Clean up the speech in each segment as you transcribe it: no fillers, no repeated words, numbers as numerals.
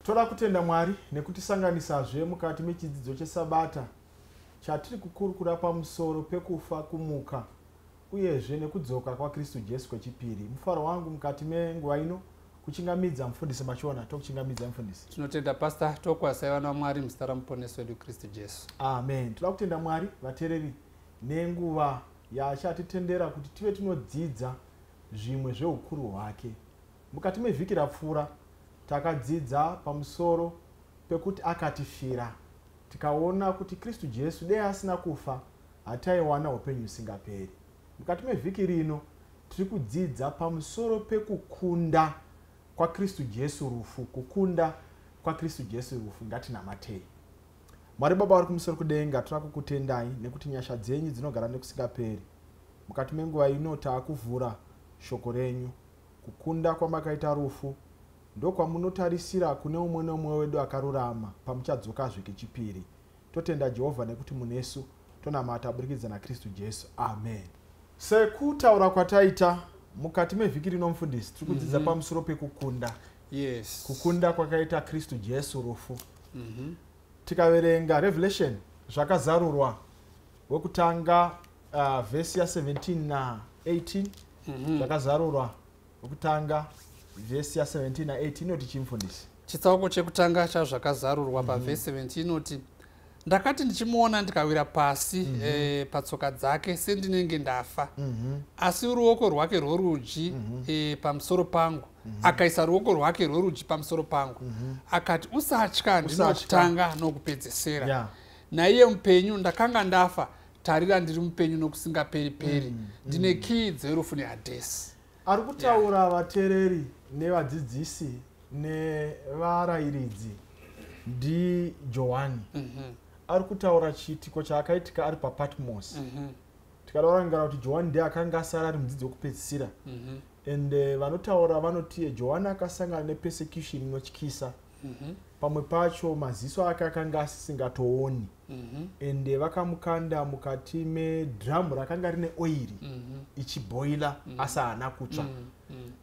Toda kutenda Mwari nekutisanganisazve mukati mechidzidzo chesabata chatiri kukurukura pamusoro pekufa, kumuka uyezve nekudzoka kwaKristu Jesu kwechipiri. Mufaro wangu mukati menguva ino kuchingamidza mufundisi Shona. Tokuchingamidza mufundisi. Tinotenda pastor, tokwasai vana Mwari muzita ramuponesi wedu Kristu Jesu. Amen. Toda kutenda Mwari vateereri nenguva yachatitendera kuti tive tinodzidza zvimwe zveukuru hwake. Mukati mevhiki rapfuura takadzidza pamusoro pekuti akatifira, tikaona kuti Kristu Jesu dei asina kufa hataiwana upenyu usingaperi. Mukati mevhiki rino tiri kudzidza pamusoro pekukunda kwaKristu Jesu rufu, kukunda kwaKristu Jesu rufu. Ngatinamatei. Mwari Baba vari kumusoro kudenga, toda kukutendai nekuti nyasha dzenyu dzinogara nekusingaperi. Mukati menguva ino taakuvhura shoko renyu, kukunda kwamakaita rufu ndokwamunotarisira kune umwe neumwe wedu akarurama pamuchadzokazve kechipiri. Totenda Jehovha nekuti munesu tonamata aburikidza naKristu Jesu. Amen. Sekutaura kwataita mukati mevhiki rino mufundisi tiri kudzidza pamusoro pekukunda. Yes. Kukunda kwakaita Kristu Jesu rufu. Tikaverenga Revelation zvakazarurwa wekutanga vhesi ya17 na 18 zvakazarurwa wekutanga vhesi ya17 na 18 inoti chimufundisi. Chitsauko chekutanga chazvakazarurwa pavhesi 17 inoti, ndakati ndichimuona ndikawira pasi patsoka dzake sendinenge ndafa, asi ruoko rwake rworudyi pamusoro pangu, akaisa ruoko rwake rworudyi pamusoro pangu, akati usatya, ndinokutanga nokupedzesera. Naiye mupenyu, ndakanga ndafa, tarira ndiri mupenyu nokusingaperi-peri, ndine kii dzerufu neHadesi. Ari kutaura vateereri nevadzidzisi nevarayiridzi ndiJohani. Ari kutaura chiitiko chaakaitika ari paPatmos. Tikadaurangara kuti Johani ndiye akanga asara ari mudzidzi wekupedzisira. Ende vanotaura vanoti Johani akasangana nepersecution inotyisa. Pamwe pacho maziso ake akanga asisingatooni. Ende vakamukanda mukati medhamu rakanga rine oiri ichiboila asi haana kutsva.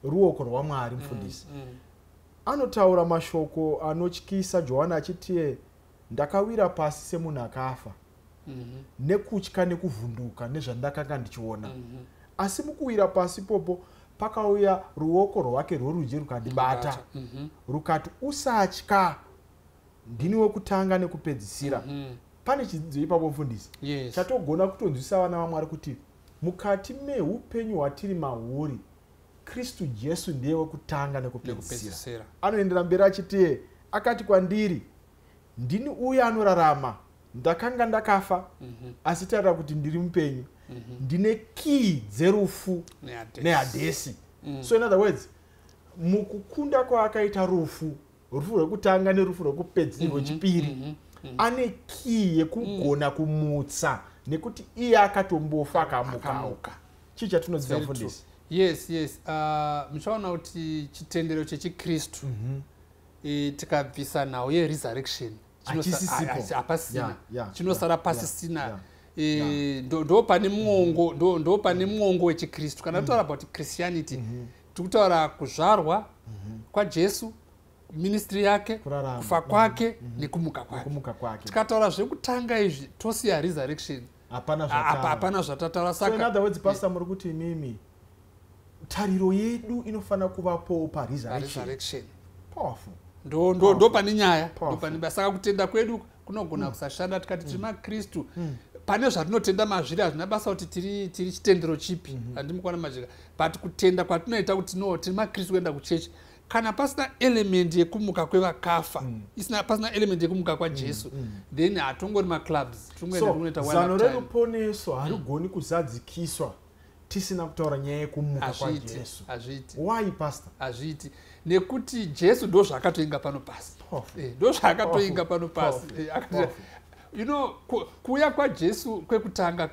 Ruoko rwaMwari mufundisi. Anotaura mashoko anotyisa Johani achiti ndakawira pasi semunhu akafa nekutya nekuvhunduka nezvandakanga ndichiona. Asi mukuwira pasi popo pakauya ruoko rwake rworudyi rukandibata rukati usatya, ndini wekutanga nekupedzisira. Pane chidzidzo ipapo mufundisi chatogona kutonzwisa vana vaMwari kuti mukati meupenyu hwatiri mahuri Kristu Jesu ndiye wekutanga nekupedzisira. Anoendera mberi achiti akati kwandiri, ndini uya anorarama, ndakanga ndakafa asi tarira kuti ndiri mupenyu, ndine kii dzerufu neHadesi. So in other words, mukukunda kwaakaita rufu rwekutanga nerufu rwekupedzisira rwechipiri, ane kii yekugona kumutsa nekuti iye akatombofa akamuka. Chii chatinoziva mufundisi? Yes. Muchaona kuti chitendero chechikristu tikabvisa nhau yeresurrection hapasina, chinosara pasisina. Ndo pane muongo wechikristu. Kana kutaura about Christianity, tikutaura kuzvarwa kwaJesu, ministry yake, kufa kwake nekumuka kwake. Tikataura zvekutanga izvi tosiya resurrection, hapana zvatataura. So in other words, pastor, muri kuti mimi tariro yedu inofana kuvapo paresurrection. Powerful. Ndo pane nyaya, saka kutenda kwedu kunogona kusashanda tikati tiri maKristu. Pane zvatinotenda mazviri hazvina basa kuti tiri chitendero chipi, handimukwana majika, but kutenda kwatinoita kuti no tiri maKristu kuenda kuchechi. Kana pasina element yekumuka kwevakafa, pasina element yekumuka kwaJesu, then hatongori maclubs. So zano reruponeso harigoni kuzadzikiswa tisina kutaura nyaya yekumuka kwaJesu. Why pastor? Hazviti. Nekuti Jesu ndo zvakatoinga pano pasi. Ndo zvakatoinga pano pasi. kuuya kwajesu kwekutanga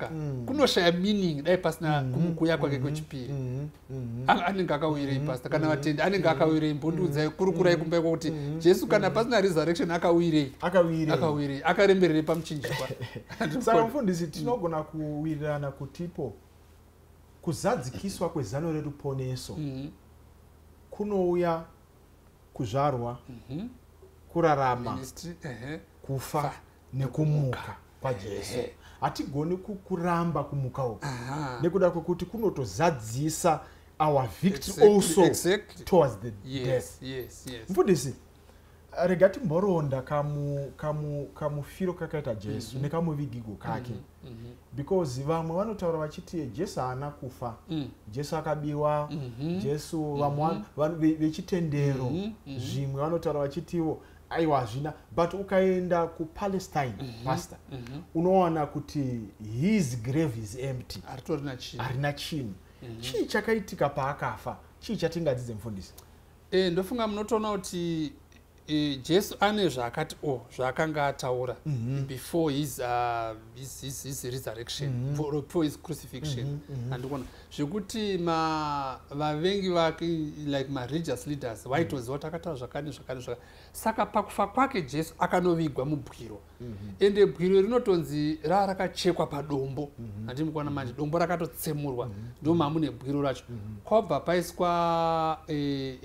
kunoshaya meaning dai pasina kumukuya kwake kwechipiri. Anenge akawirei pastor kana vatendi anenge akawirei mbundudzai kurukurai kumbai kwokuti jesu kana pasina resurrection akawirei akarembererei pamuchinjikwa. Saka mufundisi tinogona kuwirirana kutipo kuzadzikiswa kwezano reruponeso kunouya kuzvarwa, kurarama, kufa nekumuka kwajesu. Hatigoni kuramba kumuka uku nekuda kwekuti kunotozadzisa our victory also towards the death. Mfundisi, rega timboronda kamufiro kakaita jesu nekamuvigigo kake, because vamwe vanotaura vachiti jesu haana kufa, jesu akabiwa, jesu vamwe vechitendero zvimwe vanotaura vachitiwo aiwa hazvina. But ukaenda kuPalestine pastor, unowana kuti his grave is empty, harina chinhu. Chii chakaitika paakafa? Chii chatingadzidze mufundisi? Ndofunga munotoona kuti jesu ane zvaakati zvaakanga ataura before his resurrection, before his crucifixion. Andikuona zvekuti vavengi vake like religious leaders vaitoziva kuti akataura zvakani. Saka pakufa kwake jesu akanovigwa mubwiro, ende bwiro rinotonzi rakachekwa padombo. Handimukona manje dombo rakatotsemurwa, ndo mamune bwiro racho. Kwabva paiswa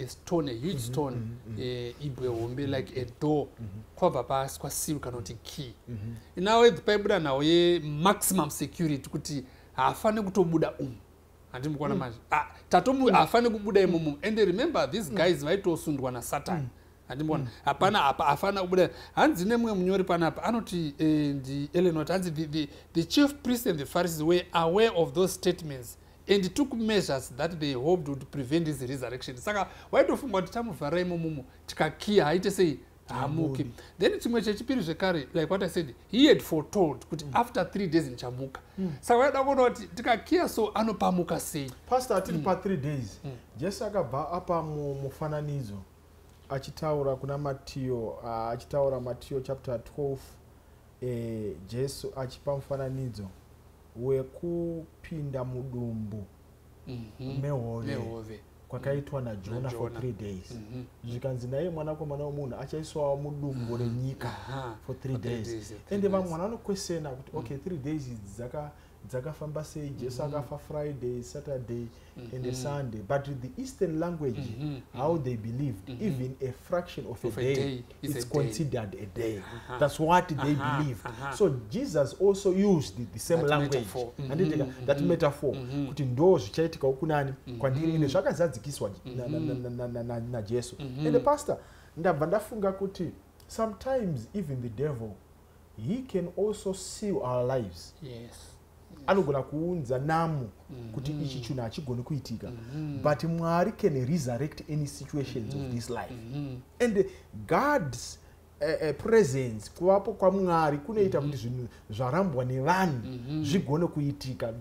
stone, a huge stone, ibwe hombe like a door. Kwabva paiswa seal kana kuti key. Inawe paibuda nawo maximum security kuti haafani kutobuda handimukona manje haafani kubuda imomo. And remember these guys vaitosundwa naSatan. Handimukona hapana afana kubuda. Hanzi nemwe munyori panapa anoti Eleanor hanzi the chief priests and the Pharisees were aware of those statements and took measures that they hoped would prevent his resurrection. Saka waitofunga kuti tamuvhara imomo tikakiya haite sei hamuki. Then chimwe chechipiri zvekare, like what I said, he had foretold kuti after 3 days nichamuka. Saka waida kuona kuti tikakiya so anopamuka sei. Pastor atiri pa 3 days jesu akabva apa mufananidzo achitaura kuna Matiyo, achitaura Matiyo chapter 12, jesu achipa mufananidzo wekupinda mudumbu mehove kwakaitwa naJona for 3 days. Zvikanzi naye mwanakomana womunhu achaiswawo mudumbu renyika for 3 days. Ende vamwe mwana vanokwesena kuti okay 3 days dzakafamba sei? Jesu akafa Friday, Saturday and Sunday. But the Eastern language, how they believed, even a fraction of a day is considered a day. That's what they believed. So Jesus also used the same language, that metaphor. Kuti ndo zvichaitika ukunani kwandiri ine zvakazadzikiswa na Jesu. And the pastor ndabva ndafunga kuti sometimes even the devil, he can also seal our lives. Anogona kuunza namu kuti ichi chinhu hachigoni kuitika. But Mwari can resurrect any situations of this life. And God's presence kuvapo kwaMwari kunoita kuti zvinhu zvarambwa nevanhu zvigone kuitika.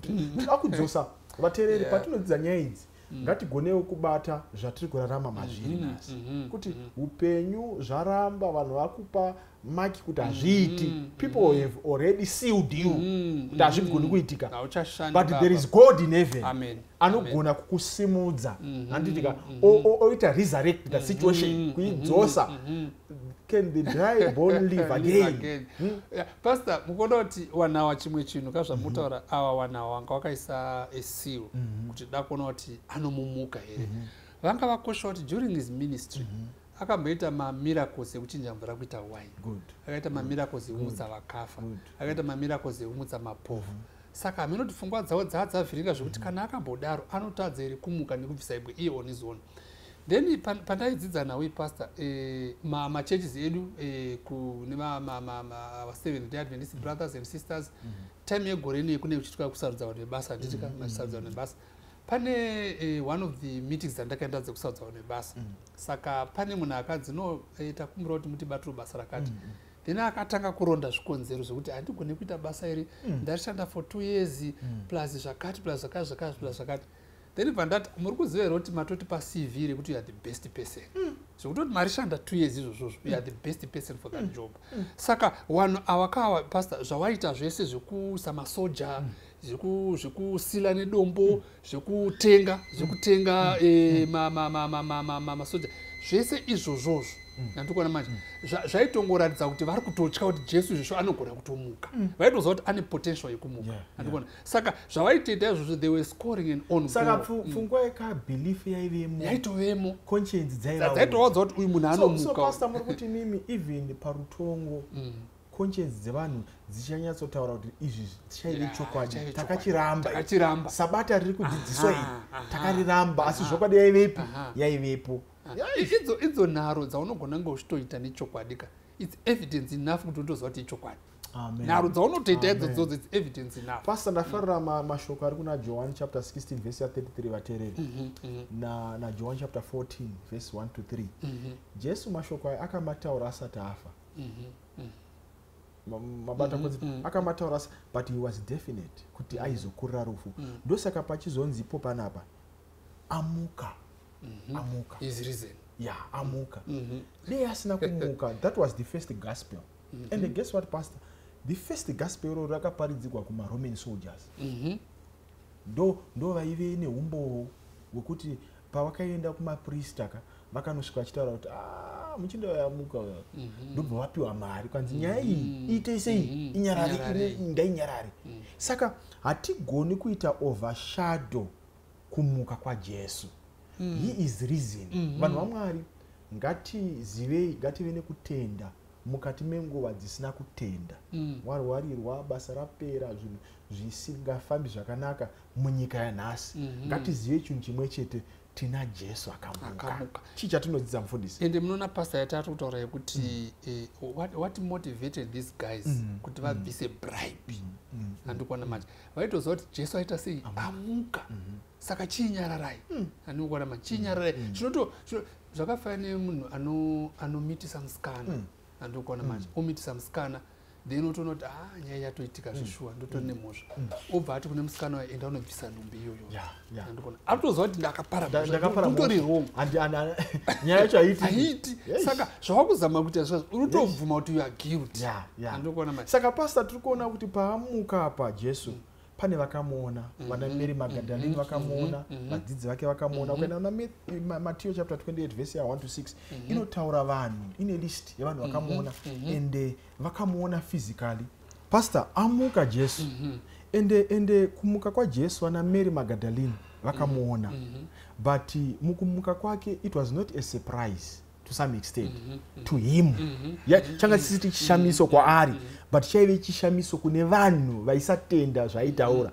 Akudzosa vateereri patinodzidza nyaya idzi ngatigonewo kubata zvatiri kurarama mazviri nhasi, kuti upenyu zvaramba, vanhu vakupa maki kuti hazviiti. People have already sealed you kuti hazvigoni kuitika. But there is God in heaven anogona kukusimudza, handitika oita resurrect the situation, kuidzosa. Can the dry bone live again? Pastor, mukoda kuti wanawa chimwe chinhu kazvamutaura ava wanawa wanga wakaisa seal kuti dakuona kuti anomumuka here. Vanga vakosha kuti during his ministry akamboita mamiracles ekuchinja mvura kuita wine, akaita mamiracles ekumutsa vakafa, akaita mamiracles ekumutsa mapofu. Saka aminoti pfungwa dzawo dzavhiringa zvekuti kana akambodaro anotadza here kumuka nekubvisa ibwe iye on his own. Then pandaidzidza nawe pastor machurches edu kune Seventh Day Adventist brothers and sisters, time yegore nei kune kuchiitwa kusarudza vanhu vebasa, nditika kusarudza vanhu vebasa. Pane one of the meetings dzandakaenda dzekusarudza vanhu vebasa. Saka pane munhu akadzi takumbira kuti mutibatire basa rakati. Then akatanga kuronda zvikonzero zvokuti handigoni kuita basa iri, ndarishanda for 2 years plus zvakati plus zvakati plus zvakati. then vandati muri kuziva here kuti matoti paCV rekuti you are the best person zvekutoti marishanda 2 years izvozvozvo you are the best person for that job. Saka vanhu avakawa pastor zvawaita zvese zvekusamasoja zvekusila nedombo zvekutenga masoja zvese izvozvozvo nandikuona manje zvaitongoratidza kuti vari kutotya kuti Jesu izvozvo anogona kutomuka vaitoziva kuti ane potential yekumuka nandikuona. Saka zvavaitoita izvozvo they were scoring an on saka pfungwa yekabelief yaitovemo conscience dzaitowadza kuti uyu munhu anomuka. So pastor muri kuti mimi even parutongo conscience dzevanhu dzichanyatsotaura kuti izvi tichaive chokwadi takachiramba sabata riri kudzidziswa iri takariramba asi zvokwadi yaivepo idzo nharo dzaunogona nga uchitoita nechokwadi ka it's evidence enough kuti utoziva kuti ichokwadi. nharo dzaunotoita idzodzo it's evidence enough. Pastor ndafarira mashoko ari kuna John chapter 16 verse 33 vateereri na John chapter 14 verse 1 to 3 Jesu mashoko aya akamataura asati afa mabata kunzi akamataura but he was definite kuti aizokurira rufu ndosaka pachizonzipo panapa amuka is reason amuka dei asina kumuka. That was the first gospel and guess what pastor, the first gospel rakaparidzirwa kuma-Roman soldiers ndo vaive neumbowo hwekuti pavakaenda kumaprista vakanosvika vachitaura kuti muchinda yamuka ndobva vapiwa mari kwanzi nyaya iyi iite sei inyarare ngainyarare. Saka hatigoni kuita overshadow kumuka kwaJesu. He is reason. Vanhu vaMwari ngative nekutenda mukati menguva dzisina kutenda. Warwarirwa basa rapera zvinhu zvisingafambi zvakanaka munyika yanhasi ngatizive chinhu chimwe chete tina Jesu akamuka. Chii chatinodzidza mufundisi? Ende munoona pastor yatatu kutaura kuti what motivated these guys kuti vabvise bribe andikuona manje vaitoziva kuti Jesu aita sei amuka saka chinyararai andikuona manje chinyararai zvinoto zvakafanana nemunhu anomitisa musikana andikuona manje omitisa musikana then utonoti nyaya yatoitika zvishuwa ndotori nemhosva obva ati kune musikana wayo enda unobvisa nhumbi iyoyo andikuona atoziva kuti ndakapara mutori wrong nyaya yacho haiti. Saka zvawakuzama kuita zvazvo urutobvuma kuti you are guilty andikuona manje. Saka pastor tiri kuona kuti paamuka apa Jesu pane vakamuona vana Mary Magdalene vakamuona vadzidzi vake vakamuona ukaenda na Matthew chapter 28 verse 1 to 6 inotaura vanhu ine list yevanhu vakamuona ende vakamuona physically. Pastor amuka Jesu ende kumuka kwa Jesu vana Mary Magdalene vakamuona but mukumuka kwake it was not a surprise to some extent to him. Changa sisiti chishamiso kwaari but chaive chishamiso kune vanhu vaisatenda zvaitaura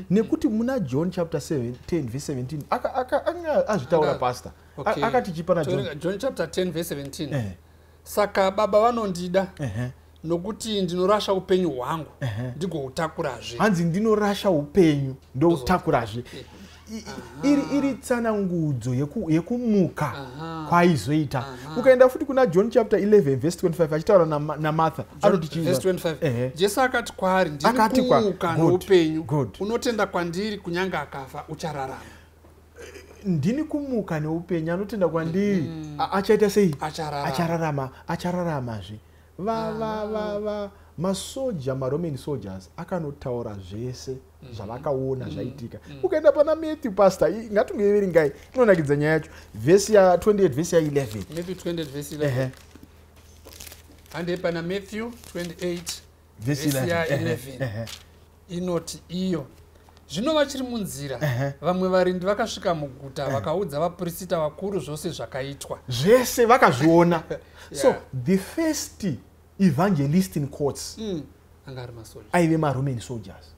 nekuti muna John chapter 10 verse 17 azvitaura pastor akati chipana John chapter 10 verse 17 saka baba vanondida nokuti ndinorasha upenyu hwangu ndigoutakurazve. Hanzi ndinorasha upenyu ndoutakurazve iri tsanangudzo yekumuka kwaizoita. Ukaenda futi kuna John chapter 11 verse 25 achitaura na Martha anoti verse 25 Jesu akati kwaari ndiri kumuka noupenyu unotenda kwandiri kunyanga akafa uchararama. Ndini kumuka neupenyu anotenda kwandiri achaita sei achararamazve. Masoja ma-Roman soldiers akanotaura zvese zvavakaona zvaitika. Ukaenda pana Matthew pastor ngatungeverengai inonakidza nyaya yacho verse ya 28 verse ya 11 Matthew 28 verse 11 ande pana Matthew 28 verse ya 11 inoti iyo zvino vachiri munzira vamwe varindi vakasvika muguta vakaudza vaprista vakuru zvose zvakaitwa zvese vakazviona. So the first evangelist in courts aive ma-Roman soldiers.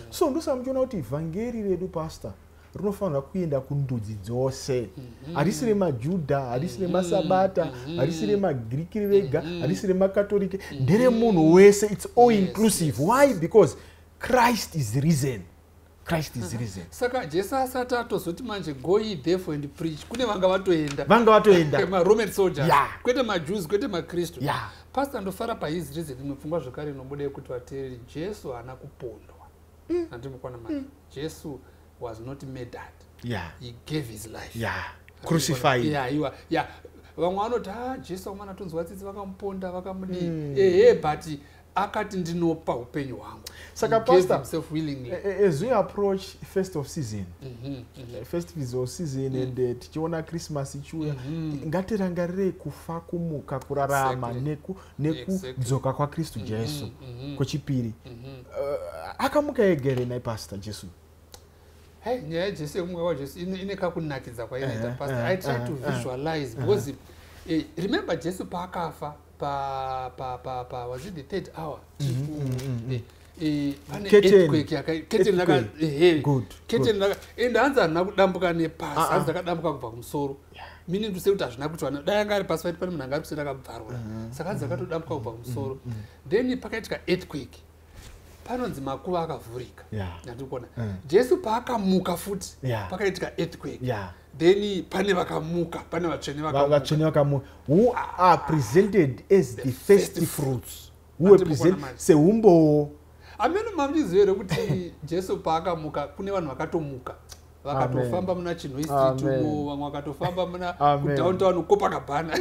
So ndosa muchiona kuti vhangeri redu pastor rinofanirwa kuenda kundudzi dzose harisi remaJudha harisi remasabata harisi remagiriki vega harisi remakatoliki nderemunhu wese. It's all inclusive. Why? Because Christ is risen. Christ is risen. Saka Jesu asati atozoti manje go ye therefore and preach kune vanga vatoenda ma-Roman soldiers kwete maJews kwete maKristu. Pastor ndofara pahis reason imepfungwa zvakare inobuda yekuti vateereri Jesu haana kupondwa andimukwana manje Jesu was not murdered. he gave his life. Crucified. Vamwe vanoti Jesu vamwana tonzwa tsitsi vakamuponda vakamudii but akati ndinopa upenyu hwangu. Saka pastor, as we approach first of season, festivals of season and tichiona Christmas ichiuya, ngatirangarire kufa, kumuka, kurarama nekudzoka kwa Kristu Jesu kwechipiri. Akamuka egere nai pastor Jesu. Hey, yeah, Jesu Jesu ine kakunakidza kwainoita pastor. I try to visualize because remember Jesu paakafa was it the 3rd hour? And hanza nakudambuka nepasi, hanza kadambuka kubva kumusoro. Meaning to say kuti hazvina kuti dai anga ari pasi paiti pane munhu anga ari kusenda akabvarwa. Saka hanza akatodambuka kubva kumusoro. Then pakaitika earthquake. Panonzi makuva akavhurika. Ndikuona. Jesu paakamuka futi pakaitika earthquake. Then pane vakamuka, pane vatsvene vakamuka, who are presented as the first fruits, who are presented seumbo. Ameno mamuzivere kuti Jesu paakamuka kune vanhu vakatomuka vakatofamba muna Chinhoi Street, vamwe vakatofamba muna kudowntown Copacabana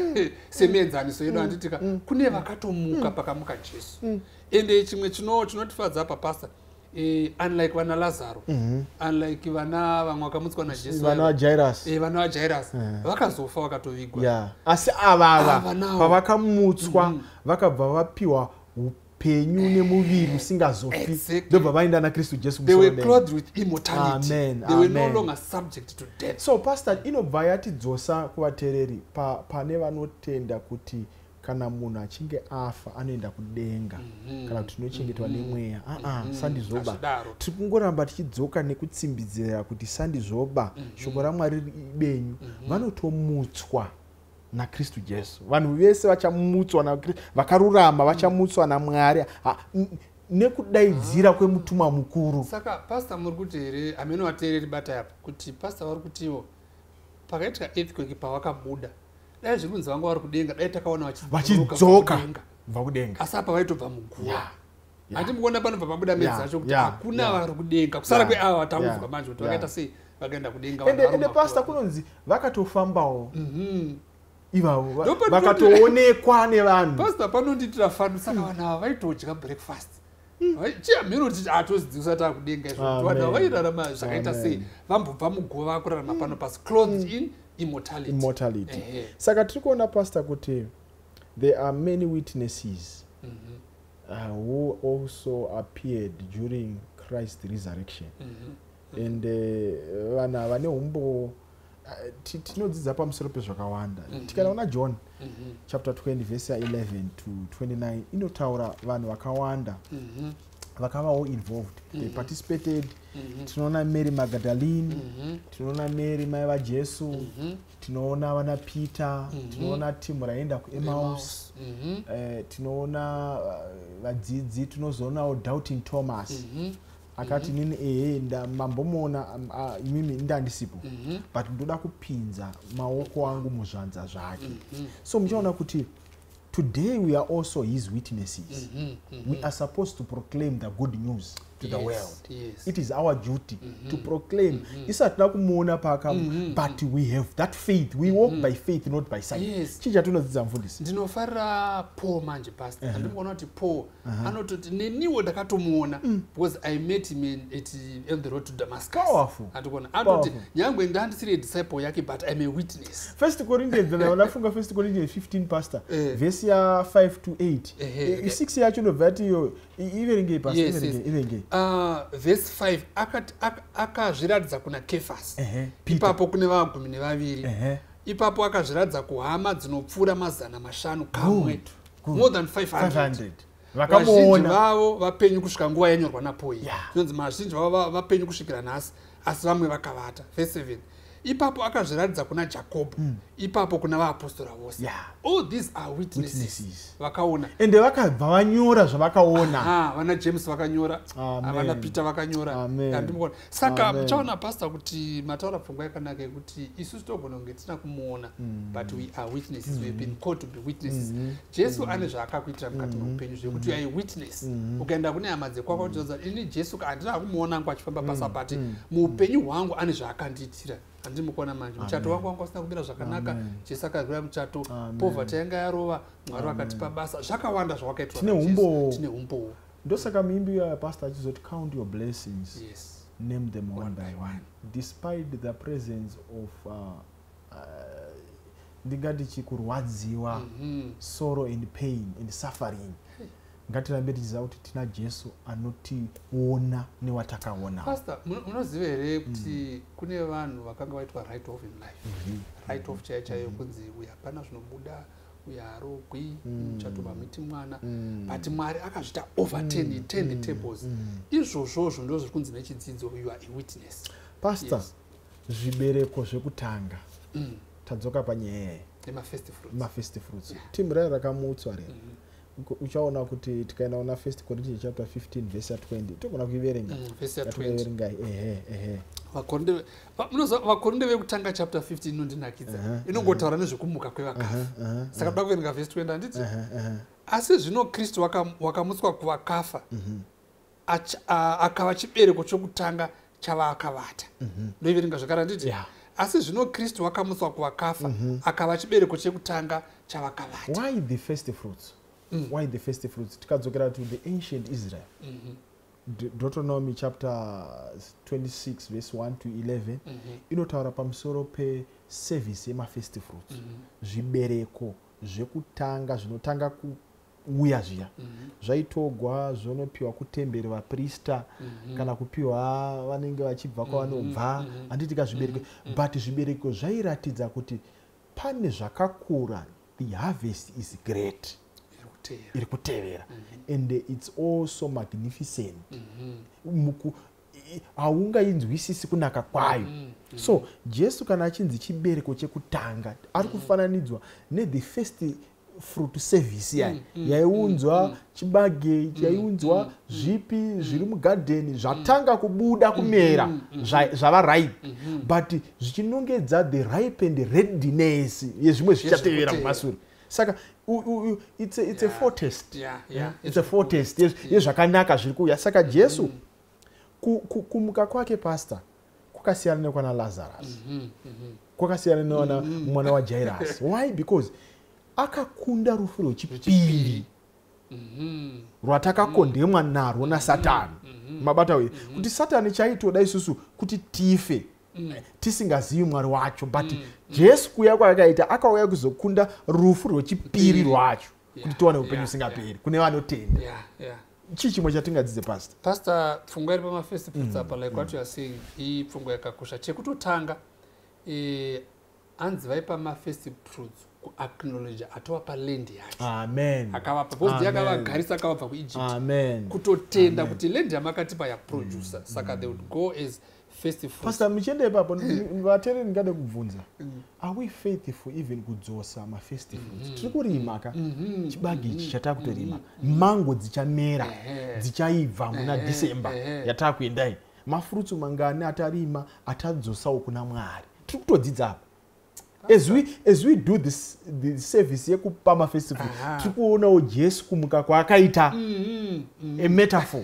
semenzaniso yedu anditika kune vakatomuka pakamuka Jesu. Ende chimwe chinotifadza apa pastor, unlike vana Lazaro, unlike vana vamwe vakamutswa naJesu, vana Jairus, vana Jairus vakazofa vakatovigwa. Asi ava pavakamutswa vakabva vapiwa upenyu nemuviri usingazofi, ndobva vaenda naKristu Jesu. They were clothed with immortality. They were no longer subject to death. So pastor, inobva yatidzosa kuvateereri pane vanotenda kuti kana munhu achinge afa anoenda kudenga kana kuti tinochengetwa nemweya. Sandizoba. Tiri kungoramba tichidzoka nekutsimbidzira kuti sandizoba, shoko raMwari ibenyu. Vanotomutswa naKristu Jesu. Vanhu vese vachamutswa naKristu, vakarurama vachamutswa naMwari nekudaidzira kwemutumwa mukuru. Saka pastor muri kuti here ameno vateereri bata apa kuti pastor vari kutiwo pakaitika earthquake pavakabuda dai zviri kunzi vanga vari kudenga, dai takaona vachidzoka kubva kudenga, asi apa vaitobva muguva. Hatimukuona panobva pabuda medzi acho kuti hakuna vari kudenga kusara kweava vataudzwa manje kuti vakaita sei vakaenda kudenga. Ende pastor kunonzi vakatofambawo ivavo vakatoonekwa nevanhu. Pastor panonditira fanu, saka vanhu ava vaitodya breakfast. Chiamhino kuti atozidzisa takudenga izvo kuti vanhu vairarama zvakaita sei vambobva muguva vakurarama pano pasi, clothed in immortality. Saka tiri kuona pastor kuti there are many witnesses who also appeared during Christ's resurrection. And vanhu ava neumbo tinodzidza pamusoro pezvakawanda. Tikanaona John chapter 20 verse 11 to 29 inotaura vanhu vakawanda vakavawo involved, they participated. Tinoona Mary Magdalene, tinoona Mary mai vaJesu, tinoona vana Peter, tinoona timu raenda kuEmmaus, tinoona vadzidzi, tinozoonawo Doubting Thomas akati nini mambomuona imimi ndandisipo but ndoda kupinza maoko angu muzvanza zvake. So muchaona kuti today we are also his witnesses. We are supposed to proclaim the good news to the world. It is our duty to proclaim. Isatina kumuona pakamu, but we have that faith. We walk by faith, not by sight. Chicha tunodzidza mfundisi. Ndinofara Paul manje pastor. Ndikuona kuti Paul anototi neniwo ndakatomuona because I met him on the road to Damascus. Powerful. Ndikuona anototi nyangwe ndandisiri disciple yake but I'm a witness. 1 Corinthians ndafunga 1 Corinthians 15 pastor. Verse ya 5 to 8. 6 yacho ndobvati yo iverenge pastor iverenge. Verse 5 akazviratidza kuna Kefas. Ipapo kune vagumi nevaviri. Ipapo akazviratidza kuhama dzinopfuura 500 kamwe. More than 500. Vazhinji vavo vapenyu kusvika nguva yanyorwa naPaul. Zvinonzi mazhinji vavo vapenyu kusvikira nhasi, asi vamwe vakavata. Verse 7. ipapo akazviratidza kuna Jakobho, ipapo kuna vaapostoli vose. All these are witnesses. Vakaona. Ende vakabva vanyora zvavakaona. Vana James vakanyora, vana Peter vakanyora. Saka muchaona pastor kuti mataura pfungwa yakanaka yekuti isusu togona kunge tisina kumuona, but we are witnesses. We have been called to be witnesses. Jesu ane zvaakakuitira mukati muupenyu zvekuti you are a witness. Ukaenda kune hama dzekwako uchizoza ini Jesu handina kumuona ngo achifamba pasapati, muupenyu hwangu ane zvaakandiitira. Handiri mukuona manje. Muchato wangu wanga usina kumira zvakanaka, Jesu akagura muchato, poverty yanga yarova, Mwari akatipa basa. Zvakawanda zvawakaitwa naJesu. Tine umbo. Ndosaka muimbi pastor achizoti count your blessings. Name them one by one. Despite the presence of ndingati chikurwadziwa, sorrow and pain and suffering. Ngatirambe tichiziva kuti tina Jesu anotiona newatakaona. Pastor, munoziva here kuti kune vanhu vakanga vaitwa right off in life. Right off chaiyo kunzi uyu hapana zvinobuda, uyu harogwi, muchatobva miti mwana. But Mwari akazvita overturn, turn the tables. Izvozvozvo ndizvo zviri kunzi nechidzidzo, you are a witness. Pastor, zvibereko zvekutanga. Tadzoka panyaya yema-first fruits. Timurayiro rakamutswa rero. Uchaona kuti tikaenda una 1 Corinthians chapter 15 verse 20 togona kuiverenga verse 20 vakorinde vekutanga chapter 15 inondinakidza inongotaura nezvekumuka kwevakafa saka toda kuverenga verse 20 handiti asi zvino Kristu wakamutswa kuvakafa akava chibereko chokutanga chavakavata ndoiverenga zvakare handiti asi zvino Kristu wakamutswa kuvakafa akava chibereko chekutanga chavakavata. Why the first fruits? Why the first fruits? Tikadzokera to the ancient Israel. Deuteronomy chapter 26 verse 1 to 11 inotaura pamusoro pe-service yema-first fruits. Zvibereko zvekutanga zvinotanga kuuya zviya. Zvaitogwa zvonopiwa kutemberi vaprista kana kupiwa vanenge vachibva kwavanobva handitika zvibereko. But zvibereko zvairatidza kuti pane zvakakura. The harvest is great. Iri kutevera. And it's also magnificent. Haungainzwisisi kunaka kwayo. So Jesu kana achinzi chibereko chekutanga ari kufananidzwa the first fruit service yaiunzwa chibage chaiunzwa zvipi zviri mugarden zvatanga kubuda kumera zvava ripe but zvichinongedza the ripe and readiness yezvimwe zvichatevera mumashure. Saka it's a foretaste. It's a foretaste yezvakanaka zviri kuuya. Saka Jesu kumuka kwake pastor kwakasiyana nekwana Lazarus, kwakasiyana newana mwana waJairus. Why? Because akakunda rufu rwechipiri rwatakakondemwa narwo naSatani. Mabata uye kuti Satani chaitoda isusu kuti tife tisingazivi Mwari wacho, but Jesu kuya kwaakaita akauya kuzokunda rufu rwechipiri rwacho kuti tiwane upenyu usingaperi kune vanotenda. Chii chimwe chatingadzidze pastor pfungwa iri pama-first fruits apa like what you are saying iyi pfungwa yakakosha. Chekutotanga anzi vaipa ma-first fruits kuacknowledge atowapa land yake. Amen. Akavapa because yakavagarisa akavabva kuEgypt. Kutotenda kuti land yamakatipa yaproducer. Saka they would go as first fruits. Pastor michende ipapo vateereri ngade kubvunza. Are we faithful even kudzosa ma-first fruits? Tiri kurima ka chibage ichi chatakutorima. Mango dzichamera dzichaibva muna December yatakuendai. Mafruits mangani atarima atadzosawo kuna Mwari. Tiri kutodzidza apa. As we do this the service yekupa ma-first fruit tikuonawo Jesu kumuka kwaakaita a metaphor.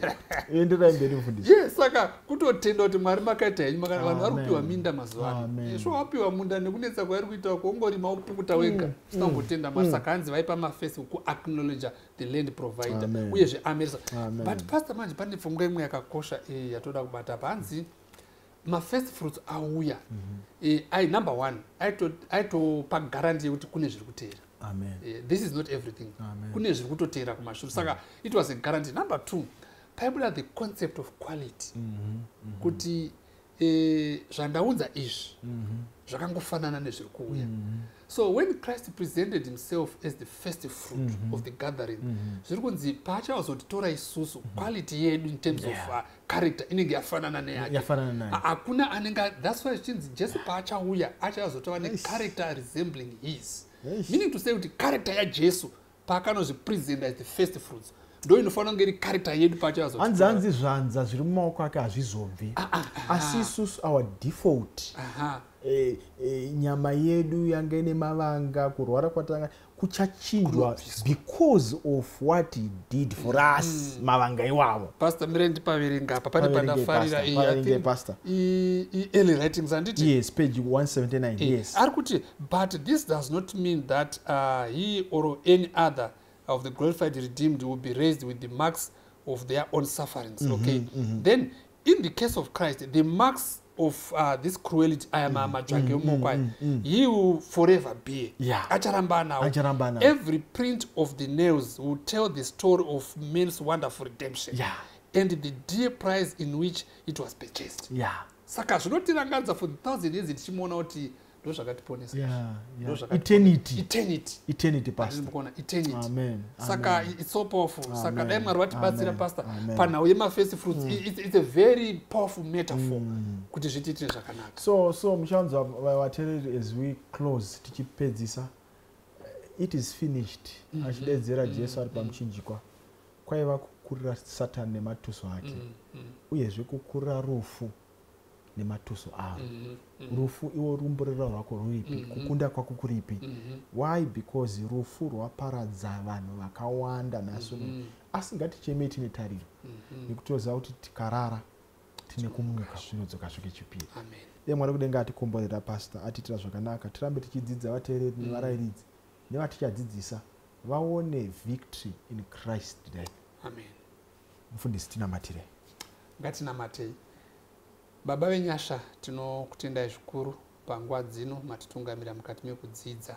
Enderai mberi mufundisi. Saka kutotenda kuti Mwari makaita henyu vanhu vari kupiwa minda mazuva ano. Svo wapiwa munda nekunetsa kwairi kuita kuongorima upukuta wega usingangotenda Mwari. Saka hanzi vaipa ma-first kuacknowledge the land provider uyezve amerisa. But pastor manje pane pfungwa imwe yakakosha yatoda kubata apa hanzi ma-first fruits auya number one aitopa guarantee yekuti kune zviri kuteera. This is not everything. Kune zviri kutoteera kumashure. Saka it was a guarantee. Number two, paibula the concept of quality kuti zvandaunza izvi zvakangofanana nezviri kuuya. So when Christ presented himself as the first fruit of the gathering, zviri kunzi paachazotitora isusu quality yedu in terms of character inenge yafanana neyake. Hakuna anenge, that's why chinzi Jesu paachauya achazotova necharacter resembling his. Meaning to say kuti character yaJesu paakanozvipresenta as the first fruits ndo inofanira kunge iri character yedu pachazototora. Hanzi zvanza zviri mumaoko ake hazvizobvi, asi isusu our default nyama yedu yanga ine mavanga, kurwara kwatanga kuchachinjwa because of what he did for us. Mavanga iwawo. Pastor Mirendi paverenga apa pane pandafarira early writings anditi? Yes, page 179. Yes. Ari kuti, but this does not mean that he or any other of the glorified redeemed will be raised with the marks of their own sufferings. Okay. Then in the case of Christ, the marks of this cruelty he will forever be. Acharamba now. Every print of the nails will tell the story of man's wonderful redemption and the dear price in which it was purchased. Saka zvinotirangadza for the 1,000 years tichimuona kuti ndo zvakatiponesa. Eternity pastor. Eternity. Amen. Saka it's so powerful. Saka dai Mwari vatibatsira pastor panhau yema-first fruits. It's a very powerful metaphor kuti zvitiitire zvakanaka. So mushanzo vateereri as we close tichipedzisa, it is finished. Achidedzera Jesu ari pamuchinjikwa kwaiva kukurira Satani nematuso ake, uyezve kukurira rufu nematuso avo. Rufu iwo rumburiro rwako ruripi, kukunda kwako kuripi? Why? Because rufu rwaparadza vanhu vakawanda naso. Asi ngaticheme tine tariro nekutoziva kuti tikarara tine kumuka zvinodzoka svike chipiri. Iye Mwari kudenga atikomborera pastor, atiitira zvakanaka. Tirambe tichidzidza vateereri nevarairidzi nevatichadzidzisa vaone victory in Christ today. Amen. Mufundisi tinamatire. Ngatinamatei. Baba venyasha, tinokutendai zvikuru panguva dzino matitungamira mukati mekudzidza.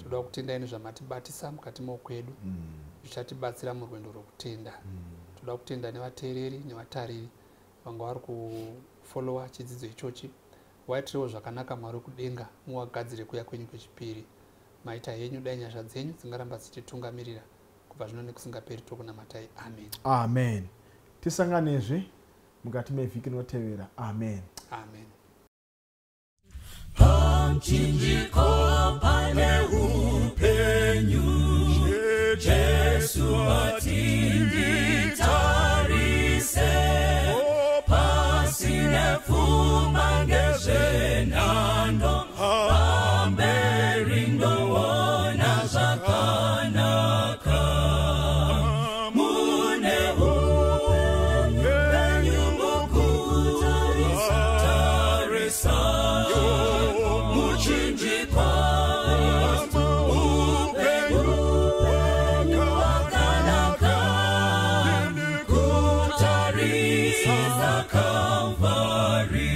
Toda kutendai nezvamatibatisa mukati mokwedu zvichatibatsira murwendo rwokutenda. Toda kutenda nevateereri nevatariri vanga vari kufollowa chidzidzo ichochi. Waitirewo zvakanaka Mwari kudenga, muwagadzire kuya kwenyu kwechipiri. Maita henyu dai nyasha dzenyu dzingaramba dzichitungamirira kubva zvino nekusingaperi tokunamatai. Amen. Amen. Tisanganezve mukati mevhiki inotevera. Amen. Amen. Pamchinjiko pane upenyu, Jesu atinditarise, pasine pfuma ngezvenhando, pamberi ndoona zvakanaka. Mune upenyu mukutarisa, muchinjikwa upenyu wakanaka, kutarisa Kalvari.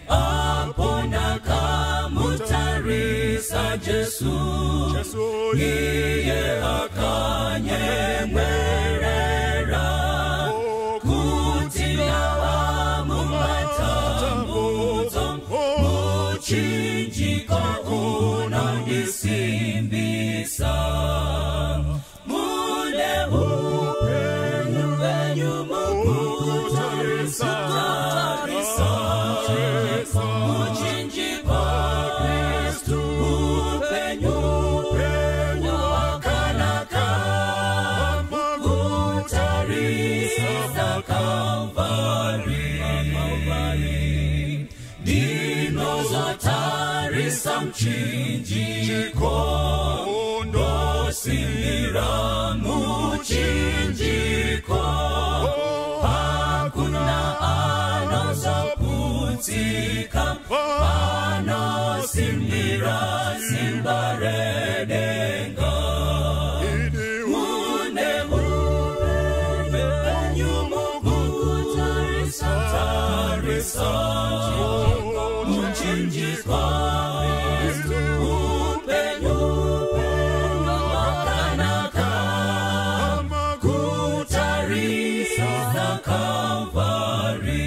Apo ndakamutarisa Jesu, iye akanyemwerera, kuti ava mumatambudzo, muchinjiko unondisimbisa. Mune upenyu mukutarisa, muchinjiko Kristu, upenyu wakanaka, kutarisa Kalvari. Ndinozotarisa mchinjiko, ndosimbira muchinjiko, hakuna anozoputsika, panosimbira simba redenga. Mune upenyu mukutarisa, muchinjiko upenyu wakanaka, kutarisa Kalvari.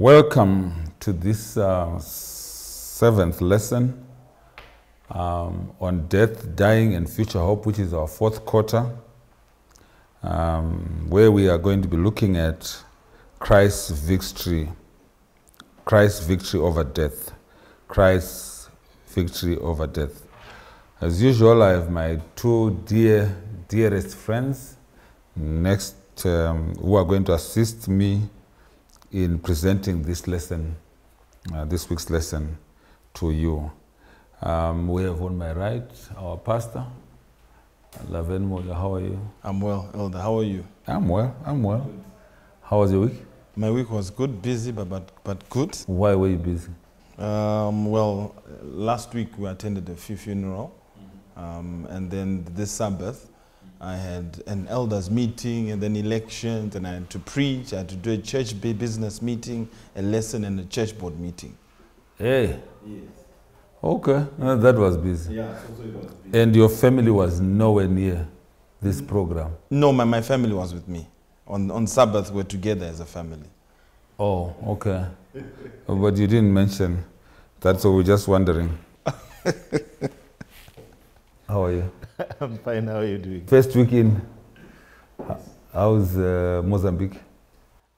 Welcome to this 7th lesson on death, dying, and future hope, which is our 4th quarter, where we are going to be looking at Christ's victory over death. Christ's victory over death. As usual, I have my two dearest friends next who are going to assist me in presenting this lesson, this week's lesson to you. We have on my right our pastor, Lavenmo. How are you? I'm well, Elder. How are you? I'm well. How was your week? My week was good, busy, but good. Why were you busy? Well, last week we attended a funeral, and then this Sabbath I had an elders meeting and then elections, and I had to preach, I had to do a church business meeting, a lesson, and a church board meeting. Hey. Yes. Okay, that was busy. Yeah, so it was busy. And your family was nowhere near this program? No, my family was with me. On Sabbath, we're together as a family. Oh, okay. But you didn't mention that, so we're just wondering. How are you? I'm fine. How are you doing? First week in, how's Mozambique?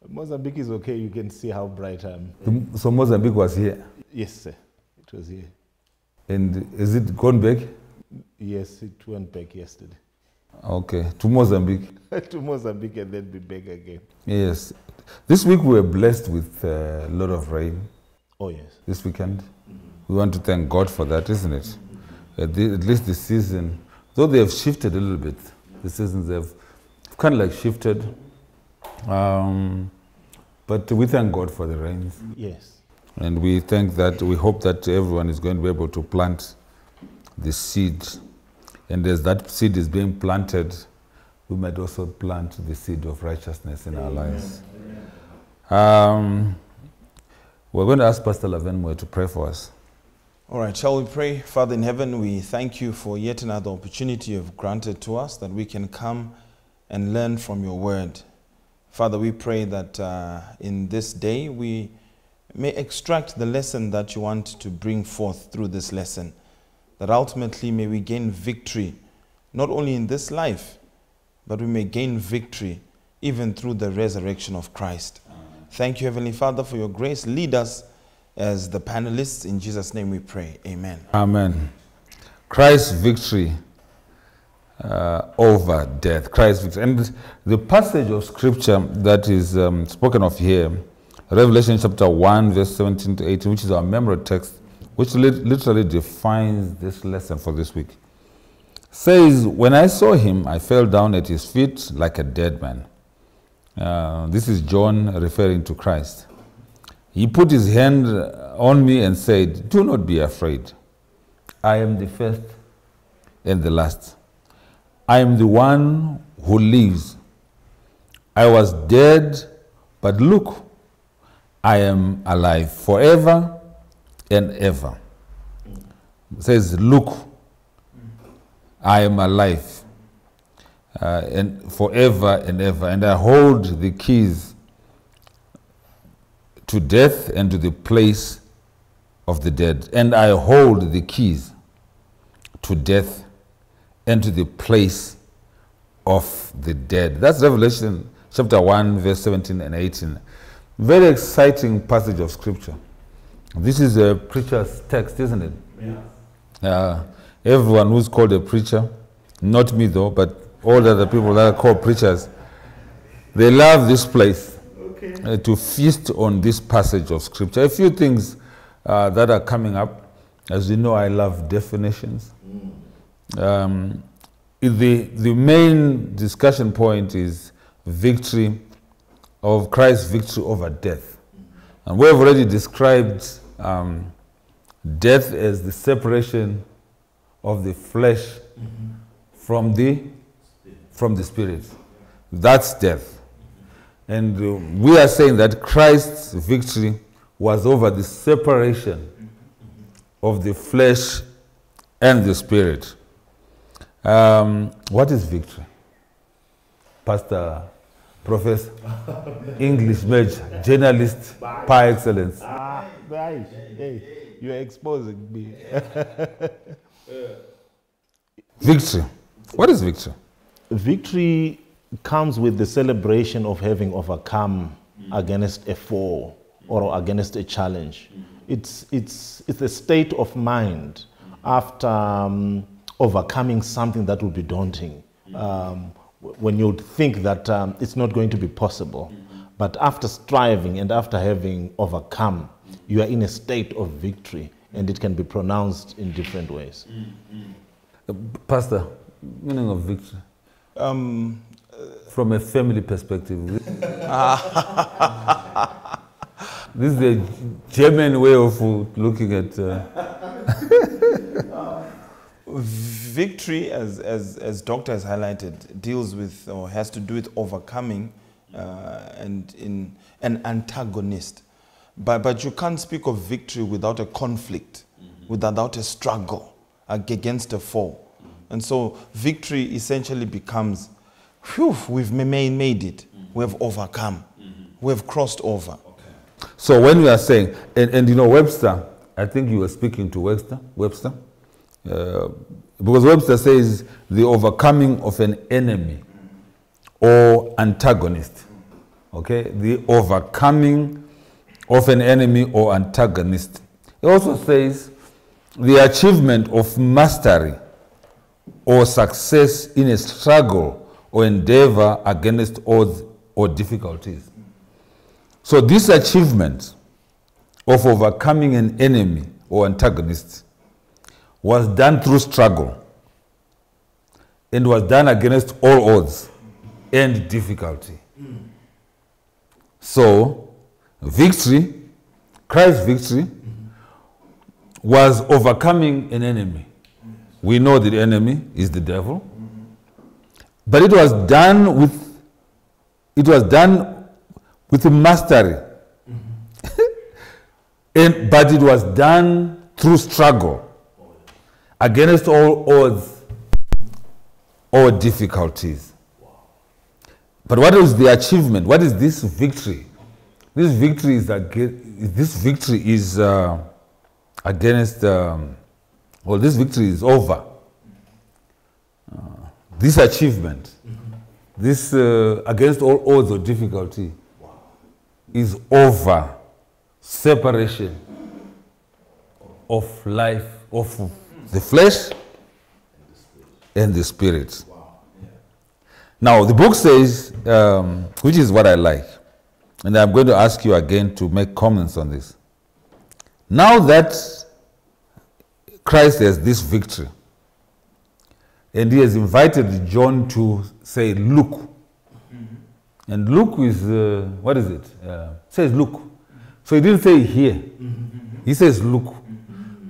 Mozambique is okay. You can see how bright I am. So Mozambique was here? Yes, sir. It was here. And is it gone back? Yes, it went back yesterday. Okay, to Mozambique? To Mozambique and then be back again. Yes. This week we were blessed with a lot of rain. Oh, yes. This weekend. We want to thank God for that, isn't it? At least the season, though they have shifted a little bit, the seasons have kind of like shifted. But we thank God for the rains. Yes. And we hope that everyone is going to be able to plant the seed. And as that seed is being planted, we might also plant the seed of righteousness in our lives. We're going to ask Pastor Lavenmo to pray for us. All right, shall we pray? Father in heaven, we thank you for yet another opportunity you've granted to us that we can come and learn from your word. Father, we pray that in this day we may extract the lesson that you want to bring forth through this lesson, that ultimately may we gain victory, not only in this life, but we may gain victory even through the resurrection of Christ. Thank you, Heavenly Father, for your grace. Lead us as the panelists. In Jesus' name we pray. Amen. Amen. Christ's victory over death. Christ's victory. And the passage of scripture that is spoken of here, Revelation chapter 1, verse 17 to 18, which is our memory text, which literally defines this lesson for this week, says, "When I saw him, I fell down at his feet like a dead man." This is John referring to Christ. He put his hand on me and said, "Do not be afraid. I am the first and the last. I am the one who lives. I was dead, but look, I am alive forever and ever." It says, "Look, I am alive and forever and ever, and I hold the keys to death and to the place of the dead. And I hold the keys to death and to the place of the dead." That's Revelation chapter 1, verse 17 and 18. Very exciting passage of scripture. This is a preacher's text, isn't it? Yeah. Everyone who's called a preacher, not me though, but all the other people that are called preachers, they love this place. To feast on this passage of scripture. A few things that are coming up. As you know, I love definitions. The main discussion point is victory of Christ's victory over death. And we have already described death as the separation of the flesh from the spirit. That's death. And we are saying that Christ's victory was over the separation of the flesh and the spirit. What is victory? Pastor Professor, English major, journalist par excellence. Hey, you're exposing me. Victory. What is victory? Victory comes with the celebration of having overcome against a foe or against a challenge. It's a state of mind after overcoming something that would be daunting. When you think that it's not going to be possible. But after striving and after having overcome, you are in a state of victory, and it can be pronounced in different ways. Pastor, meaning of victory? From a family perspective. This is the German way of looking at... Victory, as Doctor has highlighted, deals with or has to do with overcoming and in an antagonist. But you can't speak of victory without a conflict, without a struggle against a foe. And so victory essentially becomes, whew, we've made it, we have overcome, we have crossed over. Okay. So when we are saying, and you know Webster, I think you were speaking to Webster, because Webster says the overcoming of an enemy or antagonist. Okay, the overcoming of an enemy or antagonist. It also says the achievement of mastery or success in a struggle or endeavor against odds or difficulties. So this achievement of overcoming an enemy or antagonist was done through struggle and was done against all odds and difficulty. So victory, Christ's victory, was overcoming an enemy. We know that the enemy is the devil, but it was done with mastery, but it was done through struggle against all odds or difficulties. But what is the achievement? What is this victory? This victory is against, well, this victory is over. This achievement, this against all odds or difficulty, is over separation of life, of the flesh and the spirit. Now, the book says, which is what I like, and I'm going to ask you again to make comments on this. Now that Christ has this victory, and he has invited John to say, look. And look is, what is it? Says look. So he didn't say here. He says look.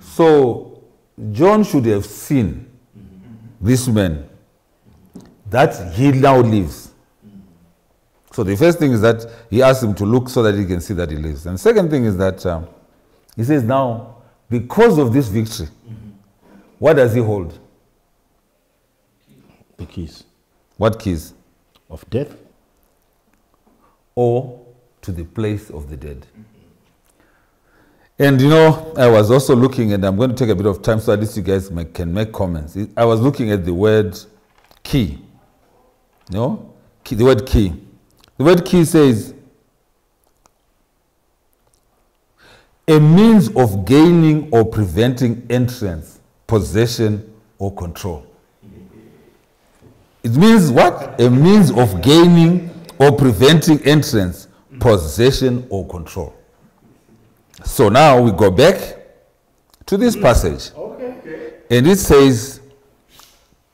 So John should have seen this man that he now lives. So the first thing is that he asked him to look so that he can see that he lives. And the second thing is that he says now, because of this victory, what does he hold? The keys. What keys? Of death. Or to the place of the dead. And you know, I was also looking, and I'm going to take a bit of time so at least you guys can make comments. I was looking at the word key. You know? Key, the word key. The word key says, a means of gaining or preventing entrance, possession, or control. It means what? A means of gaining or preventing entrance, possession, or control. So now we go back to this passage. And it says,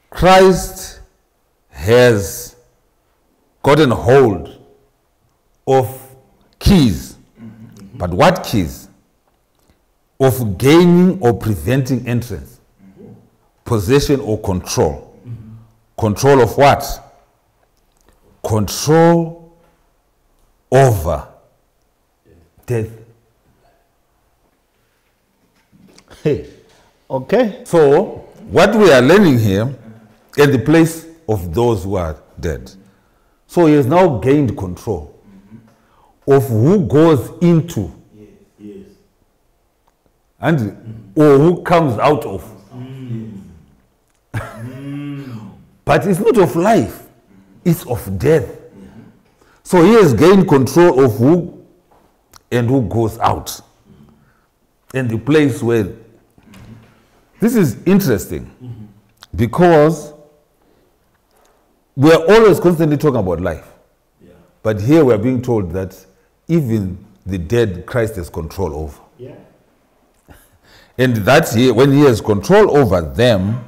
Christ has gotten hold of keys. But what keys? Of gaining or preventing entrance, possession, or control. Control of what? Control over death. Hey, okay. So, what we are learning here, at the place of those who are dead. So he has now gained control of who goes into and or who comes out of. But it's not of life, it's of death. So he has gained control of who and who goes out. And the place where this is interesting because we are always constantly talking about life. But here we are being told that even the dead Christ has control over. And that's here, when he has control over them,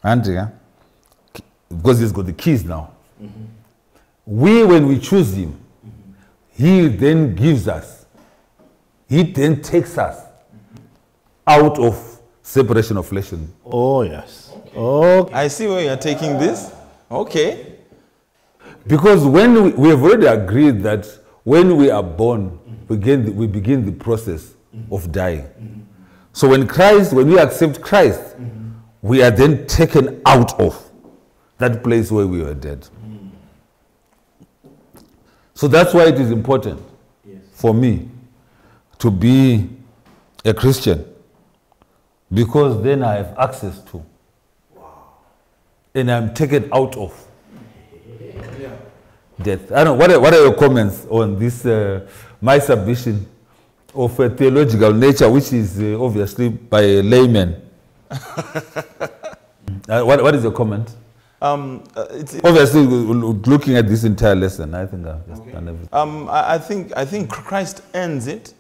and because he's got the keys now, we, when we choose him, he then gives us, he then takes us out of separation of flesh and... Oh, yes. Okay. I see where you're taking this. Okay. Because when we have already agreed that when we are born, we begin the process of dying. So when we accept Christ, we are then taken out of that place where we were dead. So that's why it is important for me to be a Christian, because then I have access to, and I'm taken out of death. I don't know, what are your comments on this, my submission of a theological nature, which is obviously by a layman? What is your comment? Obviously, looking at this entire lesson, I think I've just done everything. I think Christ ends it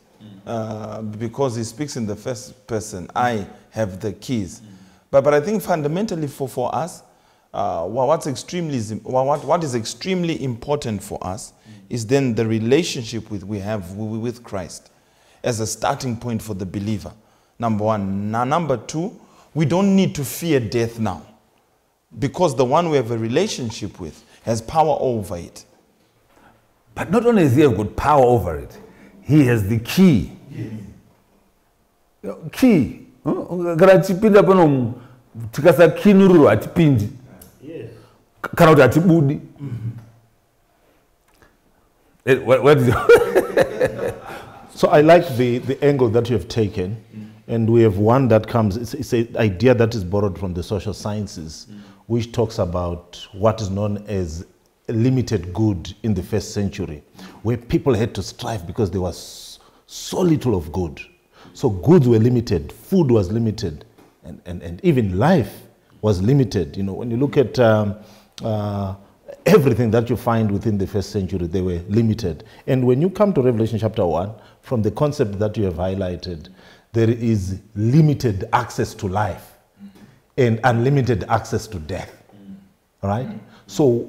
because he speaks in the first person. I have the keys. But I think fundamentally for us, what is extremely important for us is then the relationship we have with Christ as a starting point for the believer. Number one. Now, number two, we don't need to fear death now, because the one we have a relationship with has power over it. But not only has he got power over it, he has the key. Key. Kana chipinda pano tikasa kinururu atipindi. Kana kuti atibudi. What is So I like the angle that you have taken, and we have one that comes, it's an idea that is borrowed from the social sciences, which talks about what is known as limited good in the first century, where people had to strive because there was so little of good. So goods were limited, food was limited, and even life was limited. You know, when you look at everything that you find within the first century, they were limited. And when you come to Revelation chapter 1, from the concept that you have highlighted, there is limited access to life and unlimited access to death. All right? So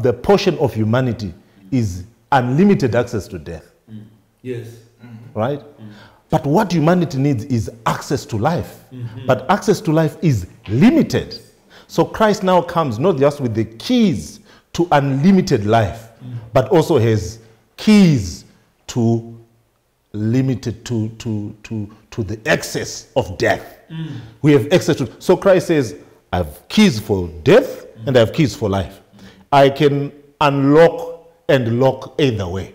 the portion of humanity is unlimited access to death. Yes. Right? But what humanity needs is access to life. But access to life is limited. So Christ now comes not just with the keys to unlimited life, but also has keys to limited to the excess of death. We have access to. So Christ says, I have keys for death and I have keys for life. I can unlock and lock either way.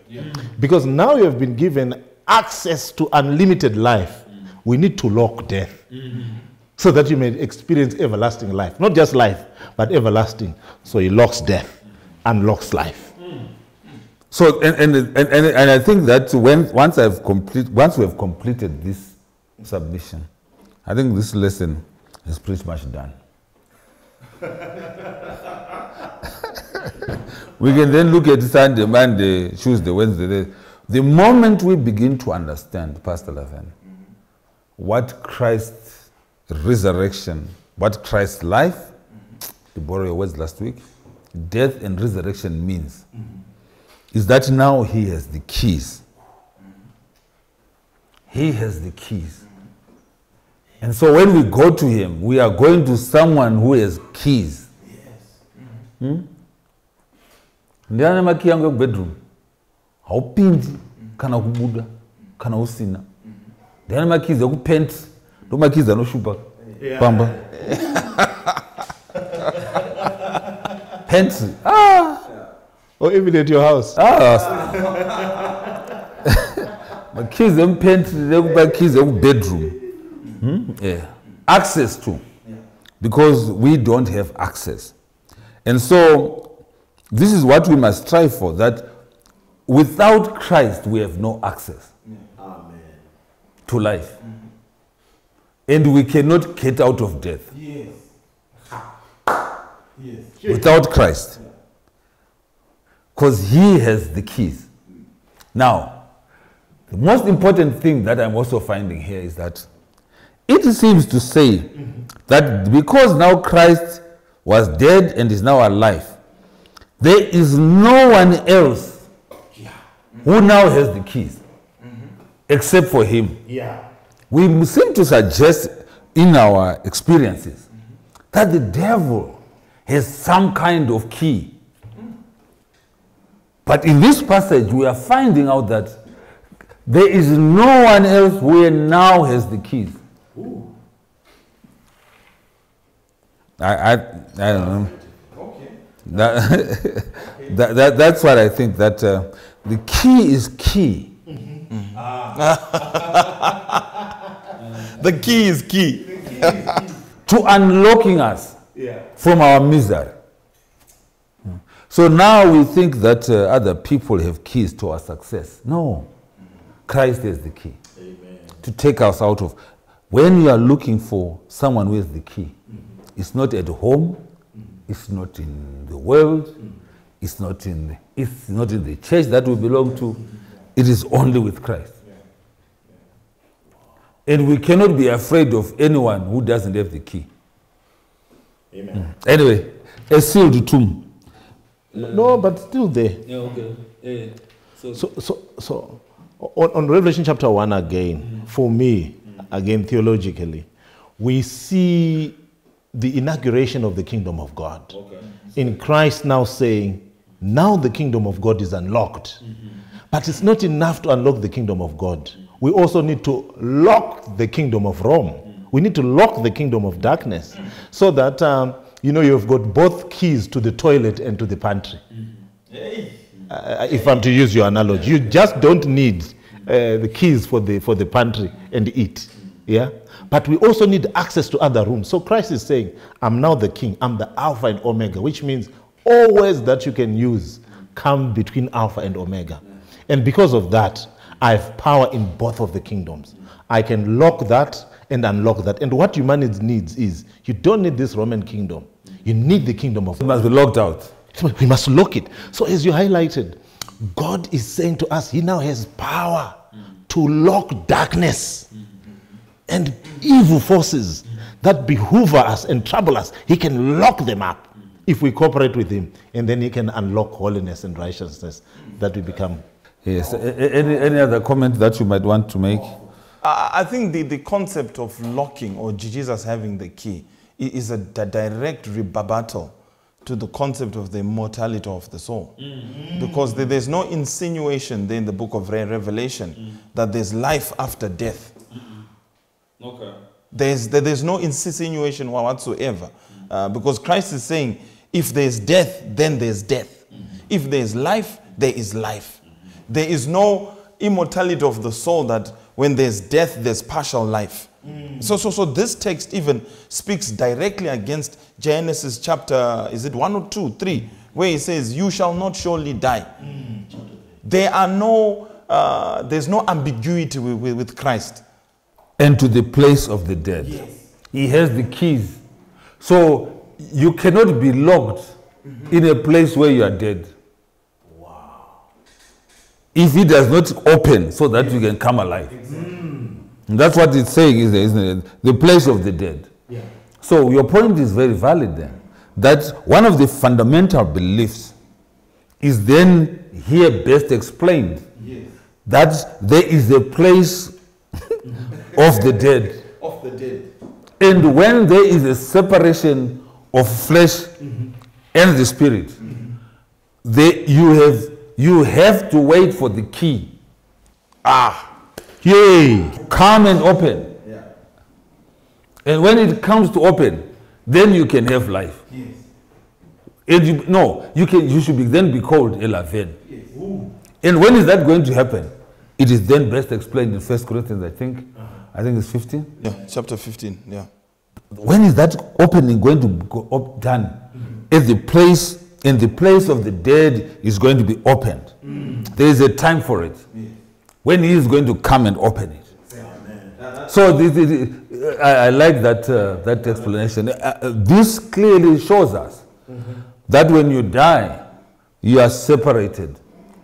Because now you have been given access to unlimited life. We need to lock death so that you may experience everlasting life. Not just life, but everlasting. So he locks death, unlocks life. So and I think that once we have completed this submission, I think this lesson is pretty much done. We can then look at Sunday, Monday, Tuesday, Wednesday. The moment we begin to understand, Pastor Laven, what Christ's resurrection, what Christ's life, to borrow your words last week, death and resurrection means, is that now he has the keys. He has the keys. And so when we go to him, we are going to someone who has keys. Ndiana maki yangu bedroom. Haupindi kana kubuda kana usina. Ndiana maki za kupent. Ndo maki za no shupa. Pamba. Pent. Or even at your house. My kids don't paint, they buy kids a bedroom. Yeah. Access to. Because we don't have access. And so, this is what we must strive for, that without Christ, we have no access to life. And we cannot get out of death without Christ. Because he has the keys. Now, the most important thing that I'm also finding here is that it seems to say that because now Christ was dead and is now alive, there is no one else who now has the keys except for him. We seem to suggest in our experiences that the devil has some kind of key. But in this passage, we are finding out that there is no one else who now has the keys. I don't know. That's what I think, that the key is key. The key is key. To unlocking us from our misery. So now we think that other people have keys to our success. No. Christ is the key. Amen. To take us out of. When you are looking for someone who is the key, it's not at home, it's not in the world, it's not in the church that we belong to. It is only with Christ. And we cannot be afraid of anyone who doesn't have the key. Amen. Anyway, a sealed tomb. No, but still there. Yeah, okay. So on Revelation chapter 1 again, for me, again theologically, we see the inauguration of the kingdom of God. Okay. In Christ now saying, now the kingdom of God is unlocked. But it's not enough to unlock the kingdom of God. We also need to lock the kingdom of Rome. We need to lock the kingdom of darkness, so that you've got both keys to the toilet and to the pantry. If I'm to use your analogy, you just don't need the keys for the pantry and eat. Yeah, but we also need access to other rooms. So Christ is saying, I'm now the king. I'm the Alpha and Omega, which means all words that you can use come between Alpha and Omega. And because of that, I have power in both of the kingdoms. I can lock that and unlock that. And what humanity needs is, you don't need this Roman kingdom. You need the kingdom of God. It must be locked out. We must lock it. So as you highlighted, God is saying to us, he now has power to lock darkness and evil forces that behoove us and trouble us. He can lock them up if we cooperate with him. And then he can unlock holiness and righteousness that we become. Yes. Any other comment that you might want to make? I think the concept of locking, or Jesus having the key, is a direct rebuttal to the concept of the immortality of the soul. Because there's no insinuation there in the book of Revelation that there's life after death. Okay. There's no insinuation whatsoever. Because Christ is saying, if there's death, then there's death. If there's life, there is life. There is no immortality of the soul that when there's death, there's partial life. So this text even speaks directly against Genesis chapter, is it 1 or 2, 3, where he says, you shall not surely die. There's no ambiguity with Christ. And to the place of the dead. Yes. He has the keys. So you cannot be locked in a place where you are dead. If he does not open so that you can come alive. That's what it's saying, isn't it? The place of the dead. Yeah. So your point is very valid then. That one of the fundamental beliefs is then here best explained. Yes. That there is a place of the dead. Of the dead. And when there is a separation of flesh and the spirit, you have to wait for the key. Yay! Come and open. Yeah. And when it comes to open, then you can have life. Yes. And you should then be called Elaven. Yes. And when is that going to happen? It is then best explained in 1 Corinthians, I think. I think it's 15. Yeah, chapter 15. Yeah. When is that opening going to go up done? In the place of the dead is going to be opened. There is a time for it. When he is going to come and open it. So I like that explanation. This clearly shows us that when you die, you are separated,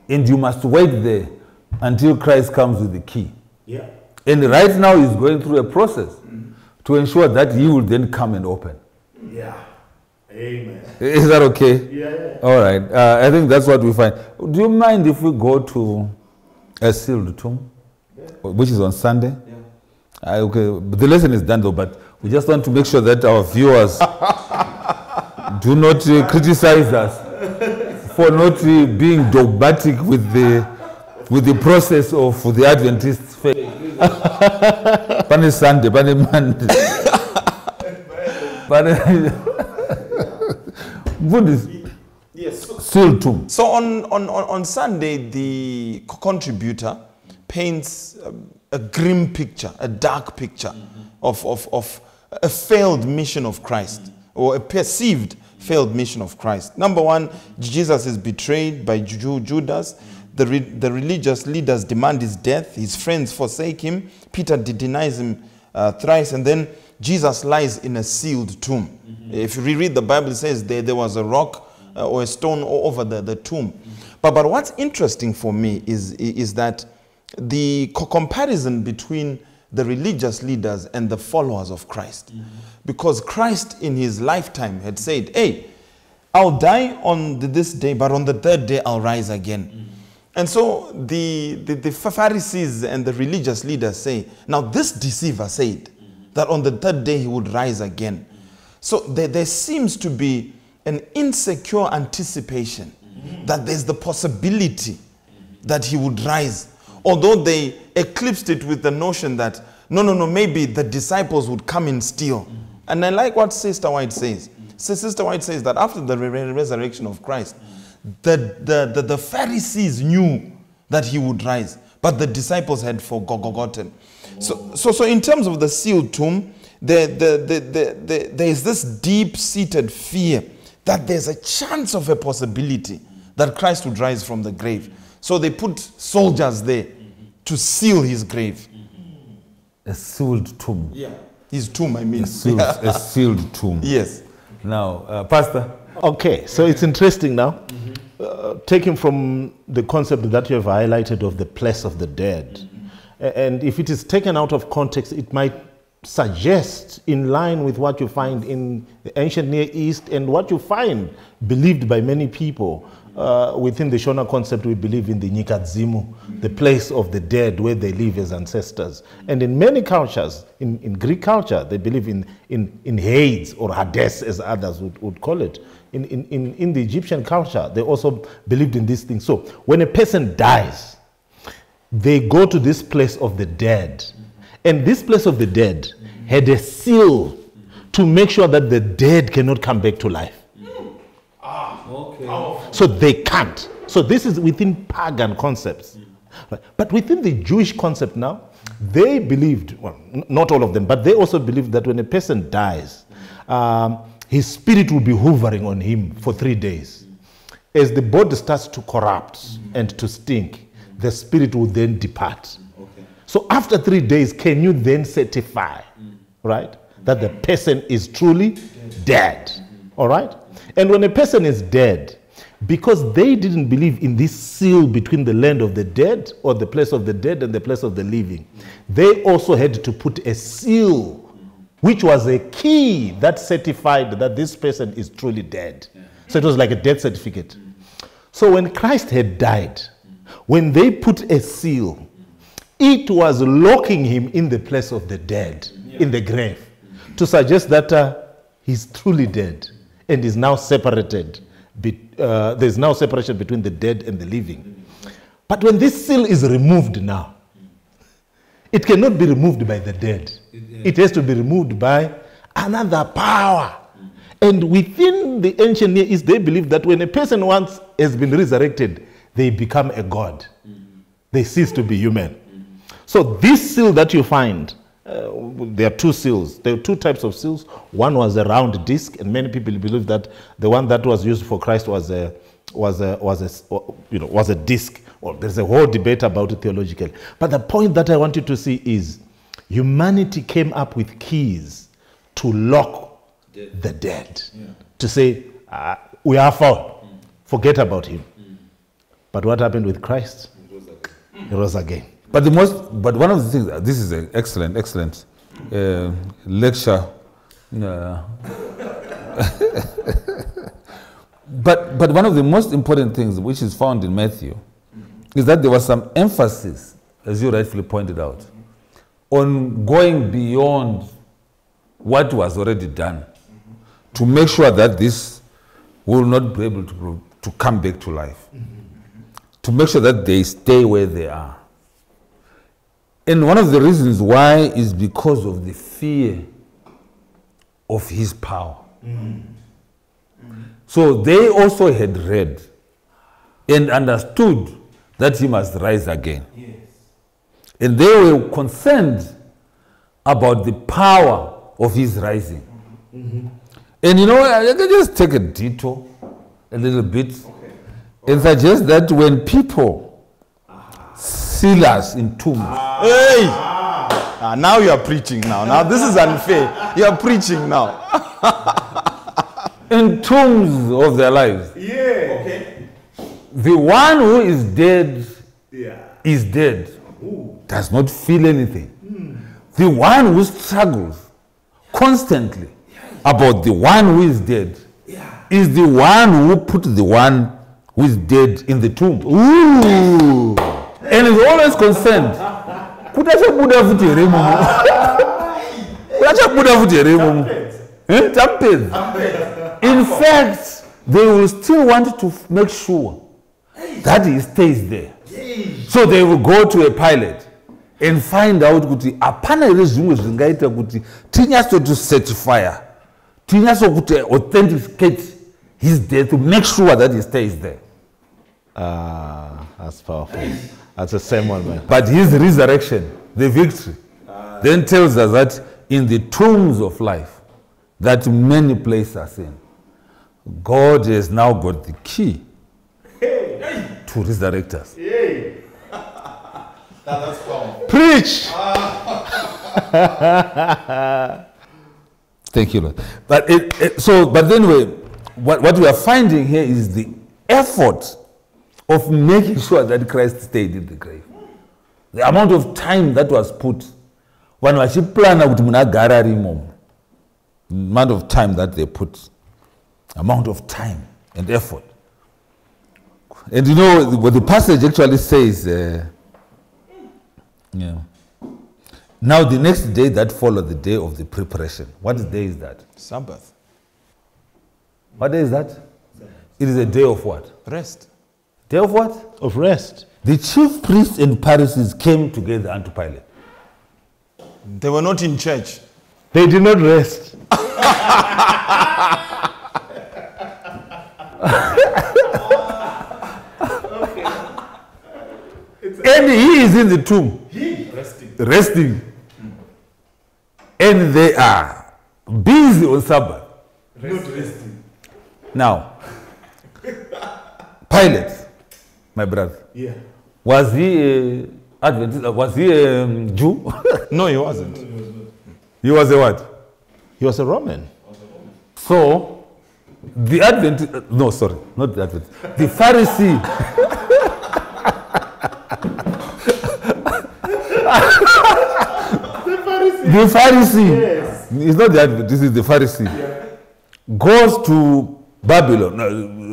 and you must wait there until Christ comes with the key. Yeah. And right now he's going through a process to ensure that he will then come and open. Yeah. Amen. Is that okay? Yeah. All right. I think that's what we find. Do you mind if we go to a sealed tomb, which is on Sunday? Yeah. Okay. But the lesson is done though, but we just want to make sure that our viewers do not criticize us for not being dogmatic with the process of the Adventist faith. Pane Sunday, pane Monday. Yes. Sealed tomb. So on Sunday, the contributor paints a grim picture, a dark picture of a failed mission of Christ, or a perceived failed mission of Christ. Number one, Jesus is betrayed by Judas. The religious leaders demand his death. His friends forsake him. Peter denies him thrice. And then Jesus lies in a sealed tomb. If you reread the Bible, it says there was a rock or a stone over the tomb. But what's interesting for me is that the comparison between the religious leaders and the followers of Christ. Because Christ in his lifetime had said, hey, I'll die on this day, but on the third day I'll rise again. And so the Pharisees and the religious leaders say, now this deceiver said that on the third day he would rise again. So there seems to be an insecure anticipation that there's the possibility that he would rise. Although they eclipsed it with the notion that, no, maybe the disciples would come and steal. And I like what Sister White says. Sister White says that after the resurrection of Christ, the Pharisees knew that he would rise, but the disciples had forgotten. So in terms of the sealed tomb, there is this deep-seated fear that there's a chance of a possibility that Christ would rise from the grave. So they put soldiers there to seal his grave. A sealed tomb. Yeah. His tomb, I mean. A sealed tomb. Yes. Now, Pastor. Okay, so it's interesting now. Taking from the concept that you have highlighted of the place of the dead. And if it is taken out of context, it might suggest, in line with what you find in the ancient Near East and what you find believed by many people, within the Shona concept, we believe in the Nyikadzimu, the place of the dead where they live as ancestors. And in many cultures, in Greek culture, they believe in Hades or Hades, as others would call it. In the Egyptian culture, they also believed in these things. So when a person dies, they go to this place of the dead. And this place of the dead had a seal to make sure that the dead cannot come back to life. So they can't. So this is within pagan concepts. But within the Jewish concept now, they believed, well, not all of them, but they also believed that when a person dies, his spirit will be hovering on him for 3 days. As the body starts to corrupt and to stink, the spirit will then depart. So after 3 days, can you then certify, right, that the person is truly dead? All right? And when a person is dead, because they didn't believe in this seal between the land of the dead, or the place of the dead and the place of the living, they also had to put a seal, which was a key that certified that this person is truly dead. So it was like a death certificate. So when Christ had died, when they put a seal, it was locking him in the place of the dead, in the grave, to suggest that he's truly dead and is now separated. There's now separation between the dead and the living. But when this seal is removed now, it cannot be removed by the dead. It has to be removed by another power. And within the ancient Near East, they believe that when a person once has been resurrected, they become a god. They cease to be human. So this seal that you find, there are two seals. There are two types of seals. One was a round disc, and many people believe that the one that was used for Christ was a disc. Well, there's a whole debate about it theologically. But the point that I want you to see is humanity came up with keys to lock the dead. To say, we are fallen. Forget about him. But what happened with Christ? He rose again. But one of the things, this is an excellent lecture. But one of the most important things which is found in Matthew is that there was some emphasis, as you rightfully pointed out, on going beyond what was already done to make sure that this will not be able to come back to life, to make sure that they stay where they are. And one of the reasons why is because of the fear of his power. So they also had read and understood that he must rise again. And they were concerned about the power of his rising. And you know, I can just take a detour a little bit and suggest that when people seal us in tombs. Hey! Now you are preaching now. Now this is unfair. You are preaching now. In tombs of their lives. The one who is dead is dead. Does not feel anything. The one who struggles constantly about the one who is dead is the one who put the one who is dead in the tomb. Ooh. And is always concerned. In fact, they will still want to make sure that he stays there. So they will go to a pilot and find out kuti apana ere zvimwe zvingaita kuti tinyaso to certify, tinyaso kuti authenticate his death to make sure that he stays there. That's powerful. That's a sermon, man. But his resurrection, the victory, then tells us that in the tombs of life that many place us in, God has now got the key to resurrect us. That's powerful. Preach! Thank you, Lord. But then what we are finding here is the effort of making sure that Christ stayed in the grave. The amount of time that was put. When we plan the amount of time that they put, amount of time and effort. And you know what the passage actually says. Now the next day that followed the day of the preparation. What day is that? Sabbath. What day is that? It is a day of what? Rest. Day of what? Of rest. The chief priests and Pharisees came together unto Pilate. They were not in church. They did not rest. And he is in the tomb. Resting. And they are busy on Sabbath. Not resting. Now, Pilate, my brother, was he Adventist? Was he a Jew? No, he wasn't. He was a what? He was a Roman. So, the Adventist, no, sorry, not the Adventist, the Pharisee. The Pharisee, it's not the Adventist, this is the Pharisee, goes to Babylon,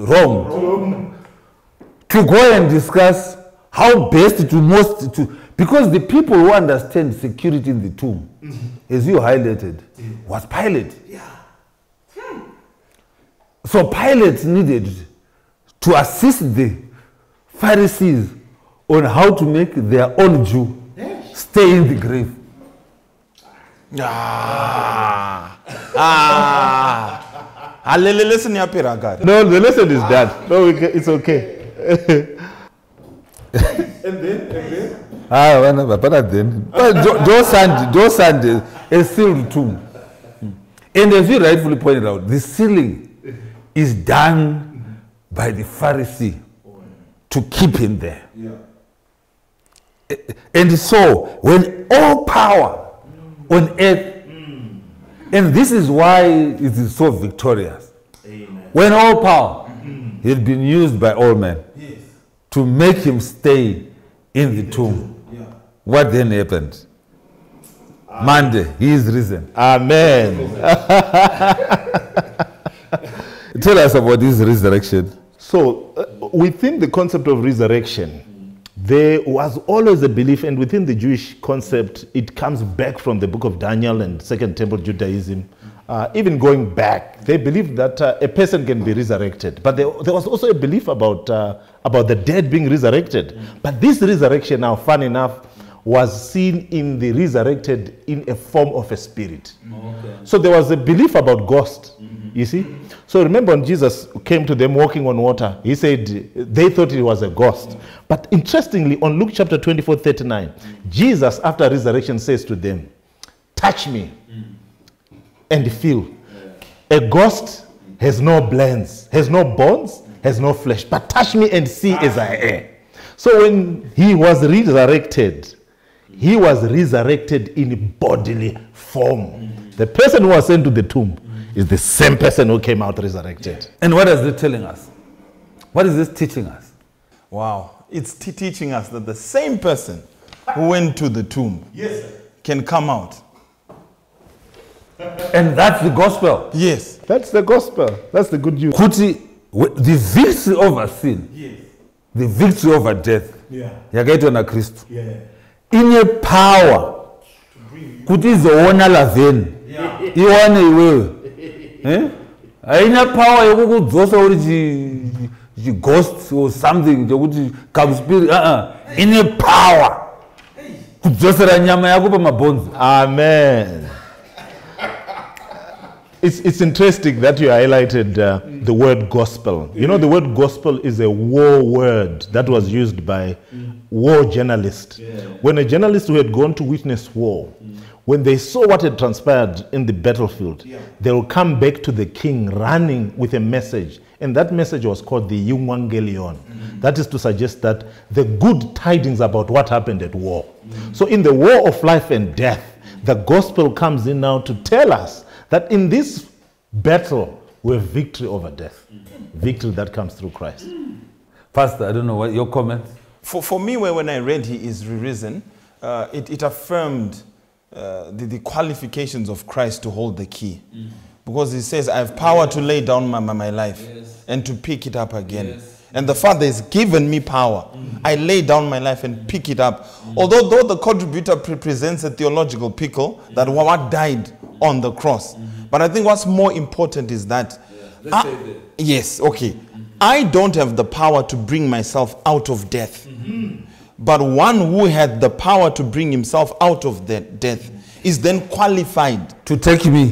Rome, to go and discuss how best because the people who understand security in the tomb, as you highlighted, was Pilate. So Pilate needed to assist the Pharisees on how to make their own Jew stay in the grave. Listen, God. No, the lesson is done. No, it's okay. But then, those Sundays, a sealed tomb. And as you rightfully pointed out, the sealing is done by the Pharisee to keep him there. And so, when all power on earth, and this is why it is so victorious. Amen. When all power had been used by all men to make him stay in the tomb, what then happened? Monday, he is risen. Amen. Tell us about this resurrection. So, within the concept of resurrection, there was always a belief, and within the Jewish concept, it comes back from the book of Daniel and Second Temple Judaism. Even going back, they believed that a person can be resurrected. But there was also a belief about the dead being resurrected. But this resurrection, now, fun enough, was seen in the resurrected in a form of a spirit. So there was a belief about ghosts, you see. So remember when Jesus came to them walking on water, he said they thought it was a ghost. But interestingly, on Luke chapter 24:39, Jesus, after resurrection, says to them, touch me and feel. A ghost has no blends, has no bones, has no flesh, but touch me and see as I am. So when he was resurrected in bodily form. The person who was sent to the tomb is the same person who came out resurrected. And what is it telling us? What is this teaching us? Wow. It's teaching us that the same person who went to the tomb can come out. And that's the gospel. Yes. That's the gospel. That's the good news. The victory over sin, the victory over death, yakaitwa na Kristu. Ine power kuti izoona laveni iwane iwewe. Haina power yokukudzosa uri ghost or something yokuti come spirit. Ine power kudzosera nyama yako pamabhonzo. Amen. It's interesting that you highlighted the word gospel. You know, the word gospel is a war word that was used by war journalists. When a journalist who had gone to witness war, when they saw what had transpired in the battlefield, they will come back to the king running with a message. And that message was called the Evangelion. That is to suggest that the good tidings about what happened at war. So in the war of life and death, the gospel comes in now to tell us that in this battle, we have victory over death. Victory that comes through Christ. Pastor, I don't know what your comments. For me, when I read he is risen, it affirmed the qualifications of Christ to hold the key. Because he says, I have power to lay down my life and to pick it up again. And the Father has given me power. I lay down my life and pick it up. Although the contributor presents a theological pickle that what died on the cross. But I think what's more important is that I don't have the power to bring myself out of death. But one who had the power to bring himself out of death is then qualified to take me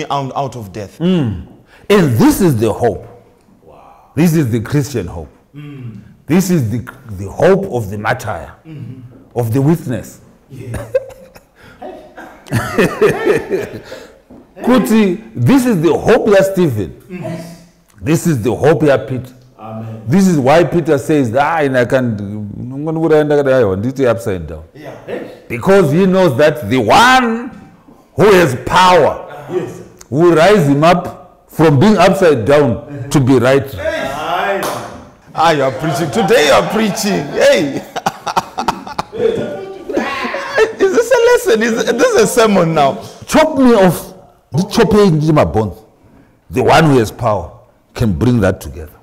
out of death. And this is the hope. This is the Christian hope. This is the hope of the martyr, of the witness. Kuti, this is the hope that Stephen. This is the hope that Peter. Amen. This is why Peter says, and I can't upside down. Because he knows that the one who has power will rise him up from being upside down to be right. You are preaching. Today you are preaching. Hey. Is this a lesson? Is this a sermon now? Chop me off. The one who has power can bring that together.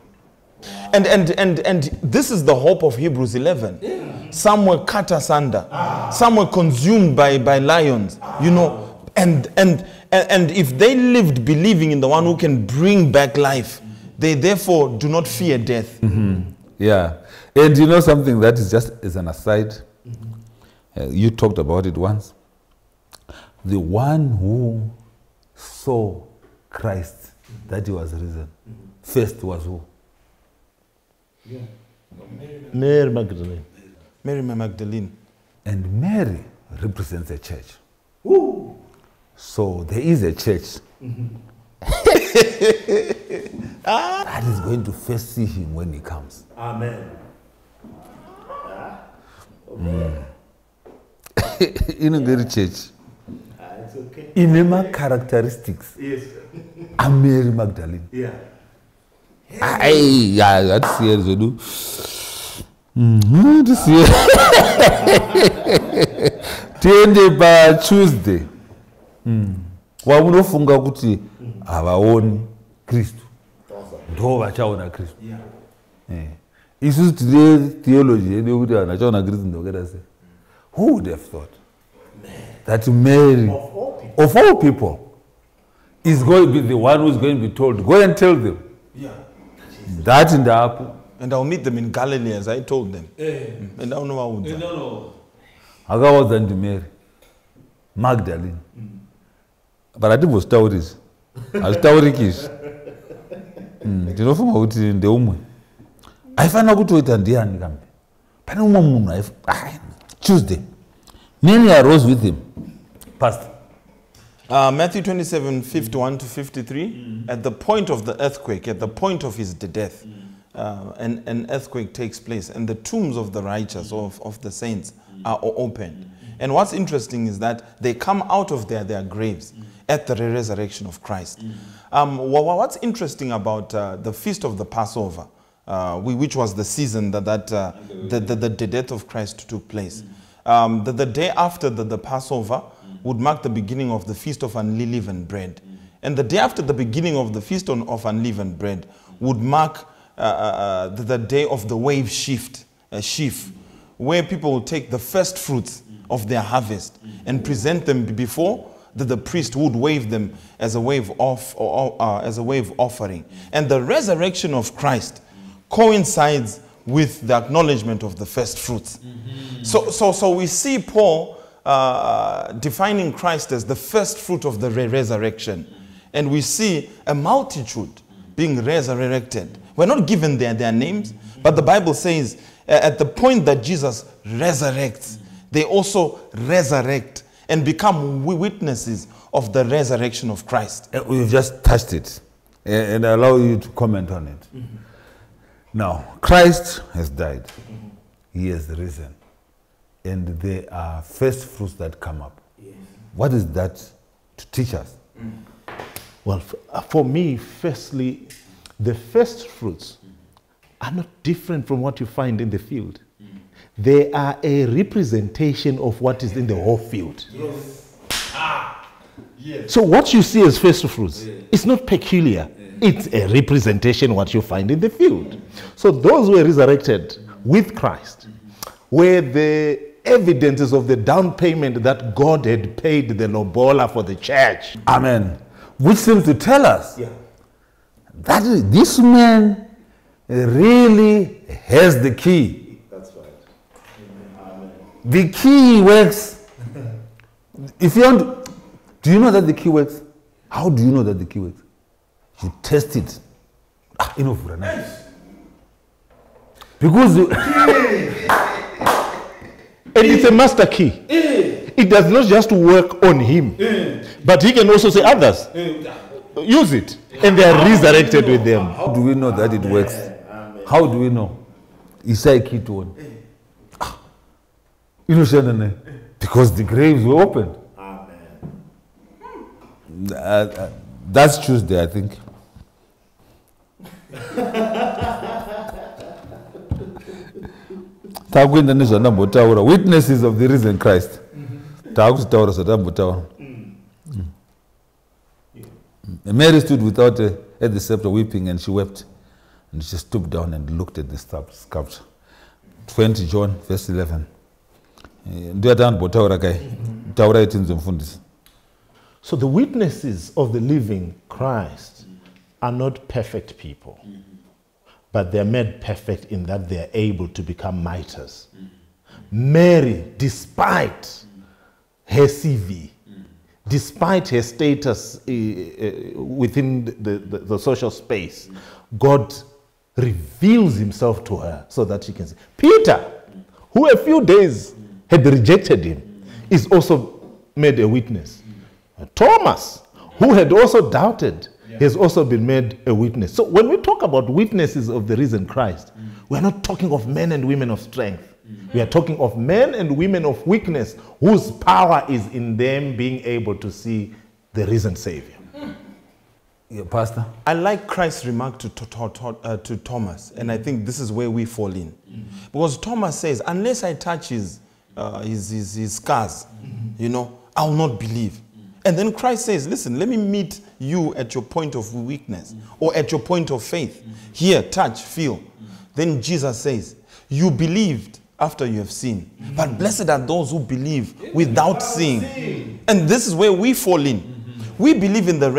And this is the hope of Hebrews 11. Some were cut asunder. Some were consumed by lions. You know, and if they lived believing in the one who can bring back life, they therefore do not fear death. Yeah. And you know something that is just as an aside, you talked about it once. The one who saw Christ that he was risen. First was who? Mary Magdalene. Mary Magdalene. And Mary represents a church. So there is a church that is going to first see him when he comes. Amen. In a very church, It's okay. in my characteristics, Yes. I'm Mary Magdalene. Yeah. Yeah, that's here to do. This year. Tiende pa Tuesday. Wamunofunga kuti havaoni Kristu. Ndo vachaona Kristu. Isusu tine theology yedu kuti vanhu vachaona Kristu ndokera sei. Who would have thought that Mary of all people is going to be the one who is going to be told, go and tell them that in the apple. And I'll meet them in Galilee as I told them. And I don't know how No. Akaudza ndi Mary Magdalene. But hatibvozvitaurizvi, hazvitaurikizvi. Ndinofunga kuti ndeumwe aifanira kutoita ndiani kambe. Pane umwe munhu Tuesday. Many arose with him. Pastor. Matthew 27, 51 to 53. At the point of the earthquake, at the point of his death, an earthquake takes place, and the tombs of the righteous, of the saints, are opened. And what's interesting is that they come out of their graves at the resurrection of Christ. What's interesting about the feast of the Passover, which was the season that the death of Christ took place. The day after the Passover would mark the beginning of the Feast of Unleavened Bread. And the day after the beginning of the Feast of Unleavened Bread would mark the day of the wave sheaf, where people will take the first fruits of their harvest and present them before the priest would wave them as a wave offering. And the resurrection of Christ coincides with the acknowledgement of the first fruits. So we see Paul defining Christ as the first fruit of the resurrection. And we see a multitude being resurrected. We're not given their names, but the Bible says at the point that Jesus resurrects, they also resurrect and become witnesses of the resurrection of Christ. We've just touched it and I allow you to comment on it. Now, Christ has died. He has risen. And there are first fruits that come up. What is that to teach us? Well, for me, firstly, the first fruits are not different from what you find in the field. They are a representation of what is in the whole field. So what you see as first fruits is not peculiar. It's a representation of what you find in the field. So those who were resurrected with Christ were the evidences of the down payment that God had paid the lobola for the church. Amen. Which seems to tell us that this man really has the key. That's right. Amen. The key works. If you want, do you know that the key works? How do you know that the key works? You test it. Because and it's a master key. It does not just work on him, but he can also say others. Use it. And they are resurrected with them. how do we know that it works? How do we know? It's a key to one. Because the graves were opened. That's Tuesday, I think. Witnesses of the risen Christ. Mary stood without at the scepter weeping, and she wept. And she stooped down and looked at the sculpture. 20 John verse 11. So the witnesses of the living Christ are not perfect people, but they're made perfect in that they're able to become martyrs. Mary, despite her CV, despite her status within the social space, God reveals himself to her so that she can see. Peter, who a few days had rejected him, is also made a witness. Thomas, who had also doubted, has also been made a witness. So when we talk about witnesses of the risen Christ, we are not talking of men and women of strength. We are talking of men and women of weakness whose power is in them being able to see the risen Savior. Yeah, Pastor? I like Christ's remark to Thomas, and I think this is where we fall in. Because Thomas says, unless I touch his scars, you know, I'll not believe. And then Christ says, listen, let me meet you at your point of weakness or at your point of faith. Here, touch, feel. Then Jesus says, you believed after you have seen. But blessed are those who believe without seeing. And this is where we fall in. We believe in the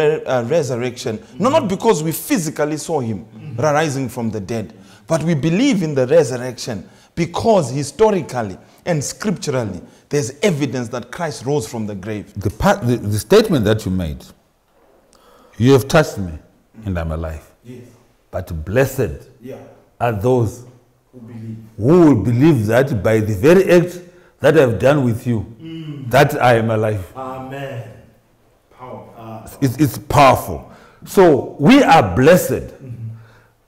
resurrection, not because we physically saw him rising from the dead, but we believe in the resurrection because historically and scripturally, there's evidence that Christ rose from the grave. The statement that you made, you have touched me and I'm alive. Yes. But blessed are those who will believe that by the very act that I've done with you, that I am alive. Amen. It's powerful. So we are blessed,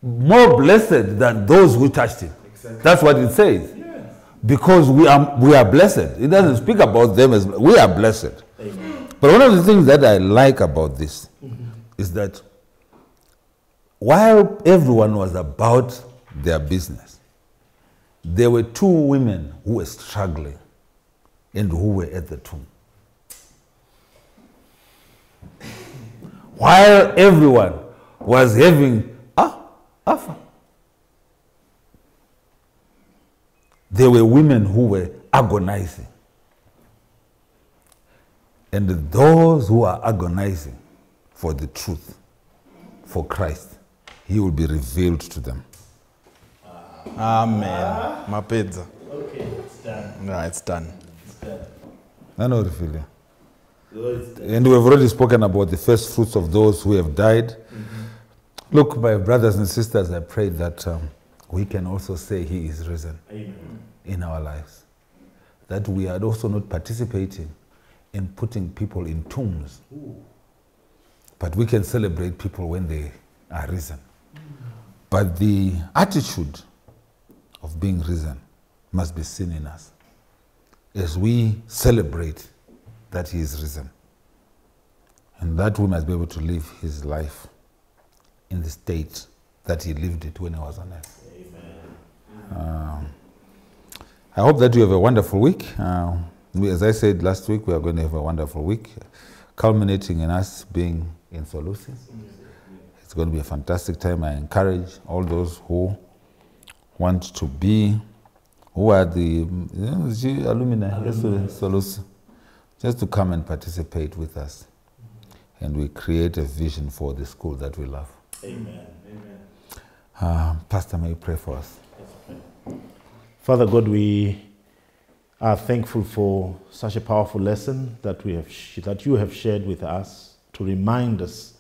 more blessed than those who touched him. Exactly. That's what it says. Yes. Because we are blessed. It doesn't speak about them as we are blessed. Amen. But one of the things that I like about this is that while everyone was about their business, there were two women who were struggling and who were at the tomb. While everyone was having Alpha, there were women who were agonizing. And those who are agonizing for the truth, for Christ, he will be revealed to them. Amen. Mapedza. Okay, it's done. No, it's done. I know the feeling. And we have already spoken about the first fruits of those who have died. Look, my brothers and sisters, I pray that we can also say he is risen. Amen. In our lives. That we are also not participating in putting people in tombs. But we can celebrate people when they are risen. But the attitude of being risen must be seen in us as we celebrate that he is risen. And that we must be able to live his life in the state that he lived it when he was on earth. Amen. I hope that you have a wonderful week. As I said last week, we are going to have a wonderful week, culminating in us being in Solusi. It's going to be a fantastic time. I encourage all those who want to be, who are the alumni, Solusi, just to come and participate with us. And we create a vision for the school that we love. Amen. Amen. Pastor, may you pray for us? Father God, we are thankful for such a powerful lesson that that you have shared with us to remind us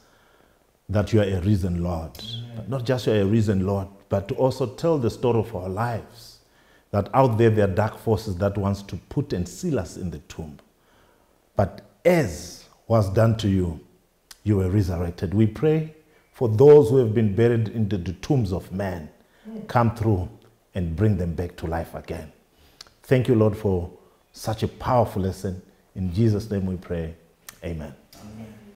that you are a risen Lord. Not just you are a risen Lord, but to also tell the story of our lives. That out there are dark forces that wants to put and seal us in the tomb. But as was done to you, you were resurrected. We pray for those who have been buried into the tombs of man. Come through and bring them back to life again. Thank you, Lord, for such a powerful lesson. In Jesus' name we pray. Amen. Amen.